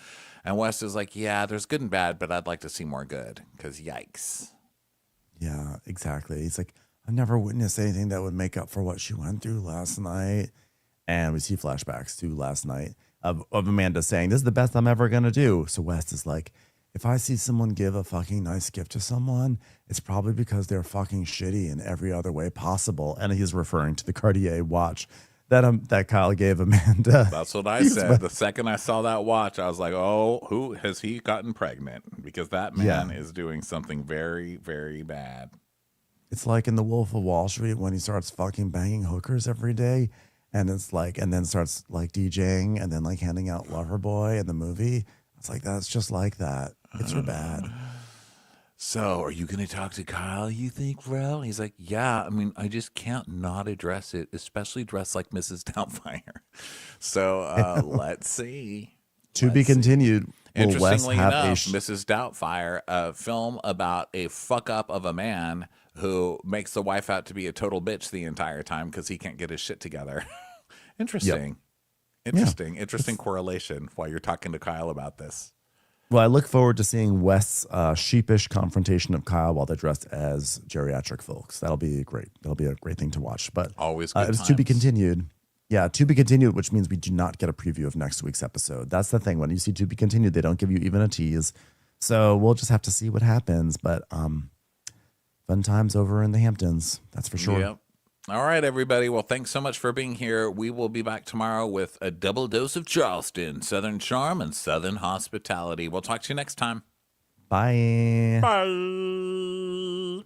And West is like, yeah, there's good and bad, but I'd like to see more good because yikes. Yeah, exactly. He's like, I've never witnessed anything that would make up for what she went through last night. And we see flashbacks to last night of Amanda saying, this is the best I'm ever going to do. So West is like, if I see someone give a fucking nice gift to someone, it's probably because they're fucking shitty in every other way possible. And he's referring to the Cartier watch that Kyle gave Amanda. That's what I said. The second I saw that watch, I was like, oh, who has he gotten pregnant? Because that man is doing something very, very bad. It's like in The Wolf of Wall Street when he starts fucking banging hookers every day. And it's like, and then starts like DJing and then like handing out Lover Boy in the movie. It's like, that's just like that. It's real bad. So, are you going to talk to Kyle, you think, bro? He's like, yeah, I mean, I just can't not address it, especially dressed like Mrs. Doubtfire. So, let's see. To be continued. Will Wes Interestingly have enough, a Mrs. Doubtfire, a film about a fuck up of a man who makes the wife out to be a total bitch the entire time because he can't get his shit together. Interesting. Interesting correlation while you're talking to Kyle about this. Well, I look forward to seeing West's sheepish confrontation of Kyle while they're dressed as geriatric folks. That'll be great. That'll be a great thing to watch. But always good it's to be continued. Yeah, to be continued, which means we do not get a preview of next week's episode. That's the thing. When you see to be continued, they don't give you even a tease. So we'll just have to see what happens. But fun times over in the Hamptons. That's for sure. Yep. All right, everybody. Well, thanks so much for being here. We will be back tomorrow with a double dose of Charleston, Southern charm, and Southern hospitality. We'll talk to you next time. Bye. Bye.